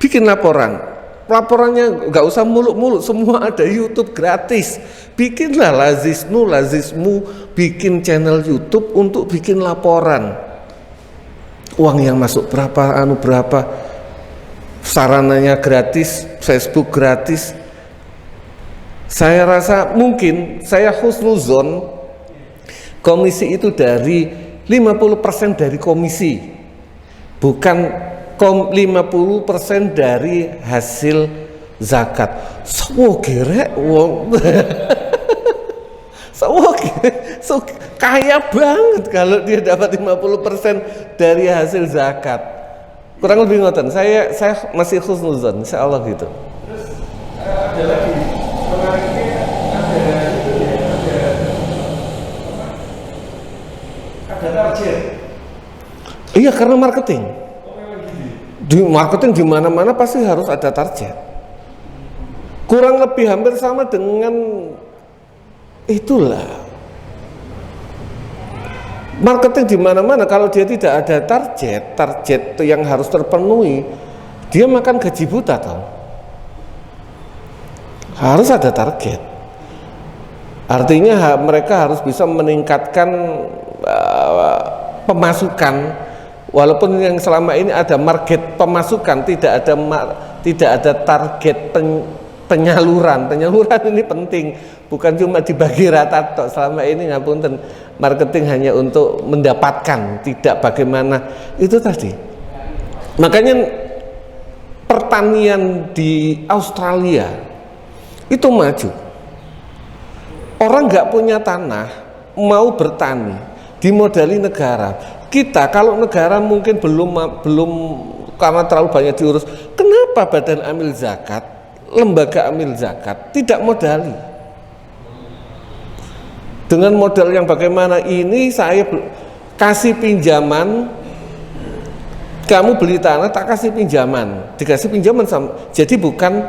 bikin laporannya nggak usah muluk-muluk, semua ada YouTube gratis. Bikinlah lazismu bikin channel YouTube untuk bikin laporan, uang yang masuk berapa, berapa, sarananya gratis, Facebook gratis. Saya rasa mungkin, saya husnuzon, komisi itu dari 50% dari komisi, bukan 50% dari hasil zakat. Semua gerek wong. So kaya banget kalau dia dapat 50% dari hasil zakat. Kurang lebih ngoten. Saya masih husnuzon, insyaallah gitu. Terus ada lagi menariknya, Iya, karena marketing. Di marketing di mana-mana pasti harus ada target. Kurang lebih hampir sama dengan itulah. Marketing di mana-mana kalau dia tidak ada target yang harus terpenuhi, dia makan gaji buta tau. Harus ada target. Artinya mereka harus bisa meningkatkan pemasukan. Walaupun yang selama ini ada market pemasukan, tidak ada target penyaluran ini penting, bukan cuma dibagi rata tok. Selama ini ngapunten, marketing hanya untuk mendapatkan, tidak bagaimana itu tadi. Makanya pertanian di Australia itu maju. Orang nggak punya tanah mau bertani, dimodali negara. Kita kalau negara mungkin belum karena terlalu banyak diurus. Kenapa Badan Amil Zakat, lembaga amil zakat tidak modali? Dengan modal yang bagaimana ini, saya kasih pinjaman, kamu beli tanah tak kasih pinjaman, dikasih pinjaman sama, jadi bukan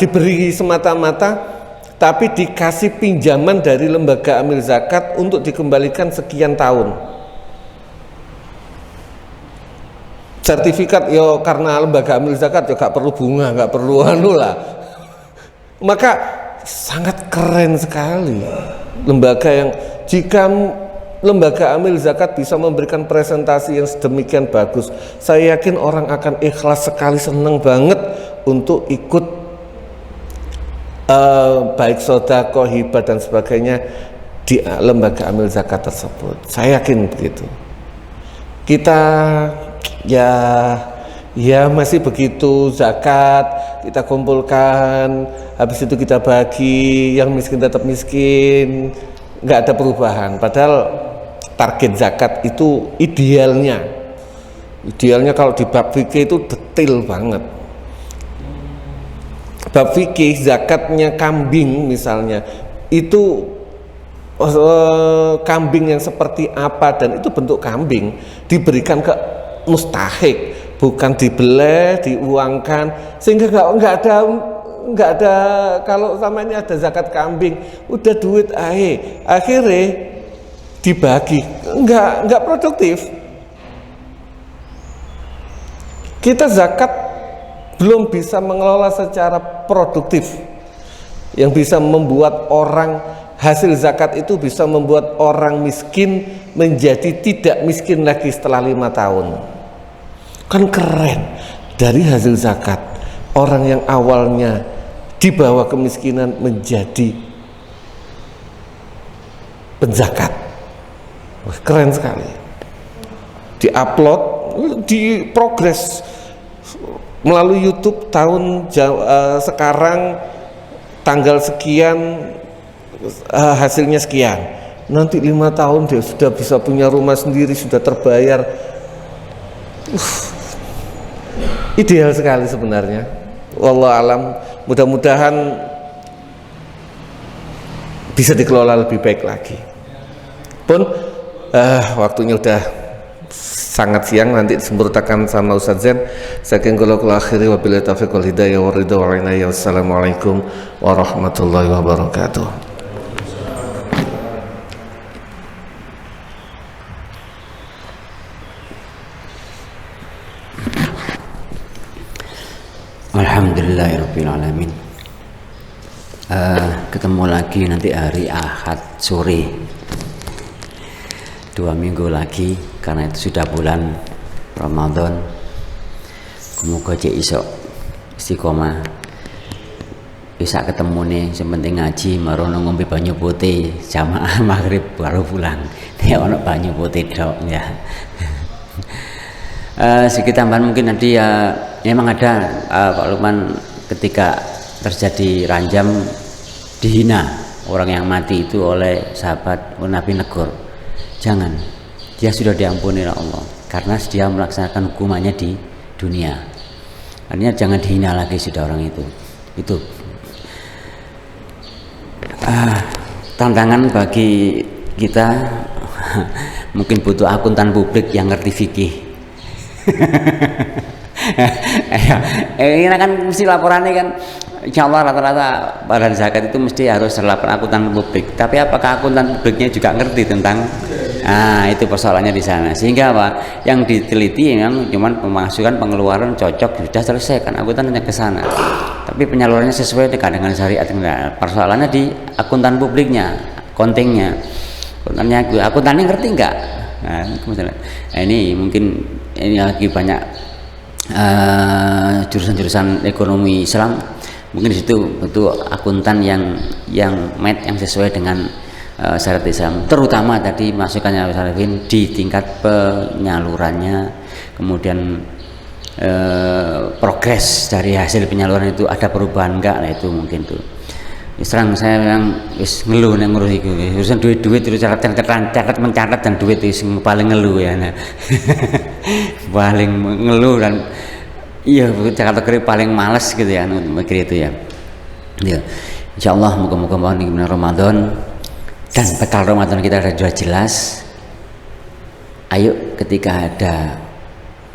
diberi semata-mata, tapi dikasih pinjaman dari lembaga amil zakat untuk dikembalikan sekian tahun. Sertifikat yo karena lembaga amil zakat yo gak perlu bunga, gak perlu anu lah. Maka sangat keren sekali lembaga yang, jika lembaga amil zakat bisa memberikan presentasi yang sedemikian bagus, saya yakin orang akan ikhlas sekali, seneng banget untuk ikut baik sedekah, hibah dan sebagainya di lembaga amil zakat tersebut. Saya yakin begitu. Kita ya masih begitu, zakat kita kumpulkan, habis itu kita bagi, yang miskin tetap miskin, nggak ada perubahan. Padahal target zakat itu idealnya kalau di bab fikih itu detail banget. Bab fikih zakatnya kambing misalnya, itu kambing yang seperti apa, dan itu bentuk kambing diberikan ke mustahik, bukan dibeleh, diuangkan, sehingga nggak ada. Kalau sama ini ada zakat kambing, udah duit akhirnya dibagi, nggak produktif. Kita zakat belum bisa mengelola secara produktif, yang bisa membuat orang, hasil zakat itu bisa membuat orang miskin menjadi tidak miskin lagi setelah 5 tahun. Kan keren. Dari hasil zakat, orang yang awalnya di bawah kemiskinan menjadi penzakat. Keren sekali. Di-upload, di progres melalui YouTube tahun sekarang tanggal sekian, hasilnya sekian. Nanti 5 tahun dia sudah bisa punya rumah sendiri, sudah terbayar. Ideal sekali sebenarnya. Wallahu alam, mudah-mudahan bisa dikelola lebih baik lagi. Pun waktunya udah sangat siang, nanti disempurnakan sama Ustaz Zain. Saking kula akhiri wabillahi taufiq wal hidayah wa ridha wa inayah. Wassalamualaikum warahmatullahi wabarakatuh. Alhamdulillahirabbil alamin. Ketemu lagi nanti hari Ahad sore, 2 minggu lagi, karena itu sudah bulan Ramadan. Semoga cek iso istiqomah, bisa ketemu nih. Sepenting ngaji, marono ngombe banyu putih, jamaah maghrib baru pulang. Nek ono banyu putih dok ya. Sedikit tambahan mungkin nanti ya, memang ada Pak Lukman, ketika terjadi ranjam dihina orang yang mati itu oleh sahabat Nabi negur, jangan, dia sudah diampuni oleh Allah karena dia melaksanakan hukumannya di dunia. Artinya jangan dihina lagi sudah orang itu. Tantangan bagi kita mungkin butuh akuntan publik yang ngerti fikih. Ini kan mesti laporannya kan, insya Allah rata-rata badan zakat itu mesti harus terlapor akuntan publik. Tapi apakah akuntan publiknya juga ngerti tentang, itu persoalannya di sana. Sehingga apa? Yang diteliti memang cuman pemasukan pengeluaran cocok sudah selesai kan, akuntan hanya ke sana. Tapi penyalurannya sesuai dengan syariat enggak. Persoalannya di akuntan publiknya, kontingnya. Akuntannya ngerti enggak? Nah, ini mungkin ini lagi banyak jurusan-jurusan ekonomi Islam, mungkin di situ butuh akuntan yang sesuai dengan syariat Islam, terutama tadi masukannya Sarifin di tingkat penyalurannya, kemudian progres dari hasil penyaluran itu ada perubahan enggak, nah itu mungkin tuh. Serang saya memang wis ngeluh nang ngurus iku. Urusan duit terus catat mencatat dan duit itu paling ngeluh ya. Nah. Paling ngeluh dan iya kategori paling males gitu ya mikir itu ya. Ya. Insyaallah moga-moga di bulan Ramadan dan bekal Ramadan kita sudah jelas. Ayo ketika ada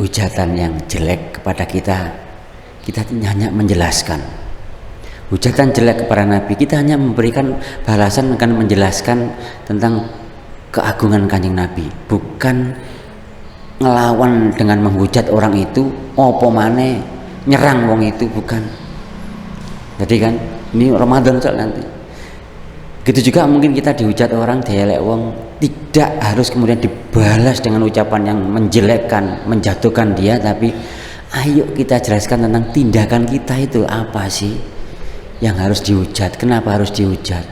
hujatan yang jelek kepada kita hanya menjelaskan. Hujatan jelek kepada Nabi, kita hanya memberikan balasan akan menjelaskan tentang keagungan Kanjeng Nabi, bukan ngelawan dengan menghujat orang itu, opo maneh nyerang wong itu, bukan. Jadi kan ini Ramadan soal nanti. Gitu juga mungkin kita dihujat orang, dielek wong, tidak harus kemudian dibalas dengan ucapan yang menjelekkan, menjatuhkan dia, tapi ayo kita jelaskan tentang tindakan kita itu apa sih yang harus dihujat, kenapa harus dihujat.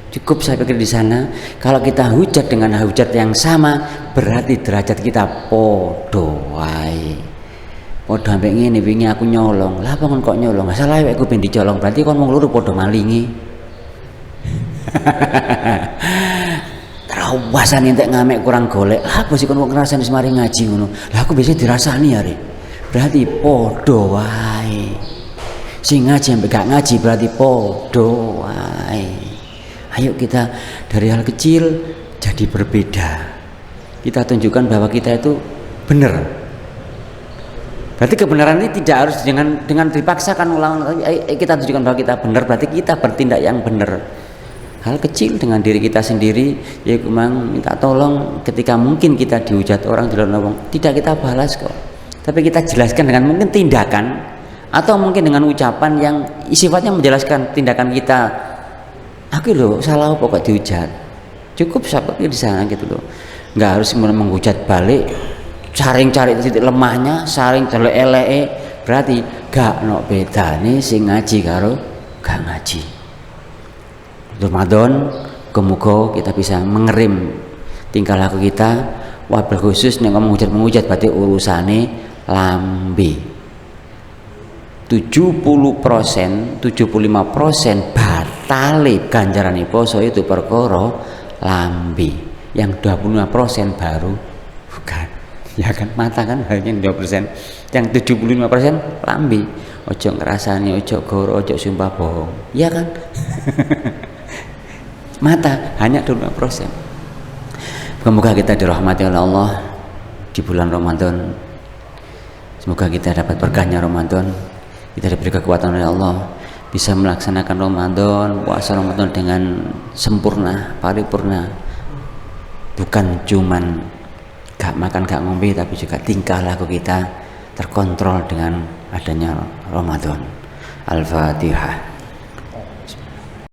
Cukup saya pikir di sana. Kalau kita hujat dengan hujat yang sama, berarti derajat kita podo wae. Podo ambek ngene wingi aku nyolong. Lah apa kon kok nyolong? Salah awake ku ben dicolong, berarti kon wong loro podo malingi. Terawasan entek ngamek kurang golek. Lah apa sih kon kok ngrasani semari ngaji ngono? Lah aku biasanya dirasani ya, berarti podo wae. Sing ngaji sampai gak ngaji berarti podo wae. Ayo kita dari hal kecil jadi berbeda. Kita tunjukkan bahwa kita itu benar. Berarti kebenaran ini tidak harus dengan dipaksakan ulang. Kita tunjukkan bahwa kita benar, berarti kita bertindak yang benar. Hal kecil dengan diri kita sendiri, ya memang minta tolong ketika mungkin kita dihujat orang di luar ngomong, tidak kita balas kok. Tapi kita jelaskan dengan mungkin tindakan atau mungkin dengan ucapan yang sifatnya menjelaskan tindakan kita. Aku loh salah apa kok dihujat. Cukup sampai di sana gitu loh. Nggak harus menghujat balik, saring cari titik lemahnya, saring elek-eleke, berarti gak no bedane sing ngaji karo gak ngaji. Ramadan kemuka kita bisa mengerim tingkah laku kita, wabil khusus nek menghujat berarti urusane lambe. 70%, 75% batale ganjarane poso itu perkara lambe. Yang 25% baru bukan. Ya kan mata kan hanya 2%. Yang 75% lambe. Ojo ngrasani, ojo goro, ojo sumpah bohong. Ya kan? Mata hanya 25%. Semoga kita dirahmati oleh Allah di bulan Ramadan. Semoga kita dapat berkahnya Ramadan. Kita diberi kekuatan oleh Allah, bisa melaksanakan Ramadan, puasa Ramadan dengan sempurna, paripurna. Bukan cuman gak makan gak ngombe, tapi juga tingkah laku kita terkontrol dengan adanya Ramadan. Al-Fatihah.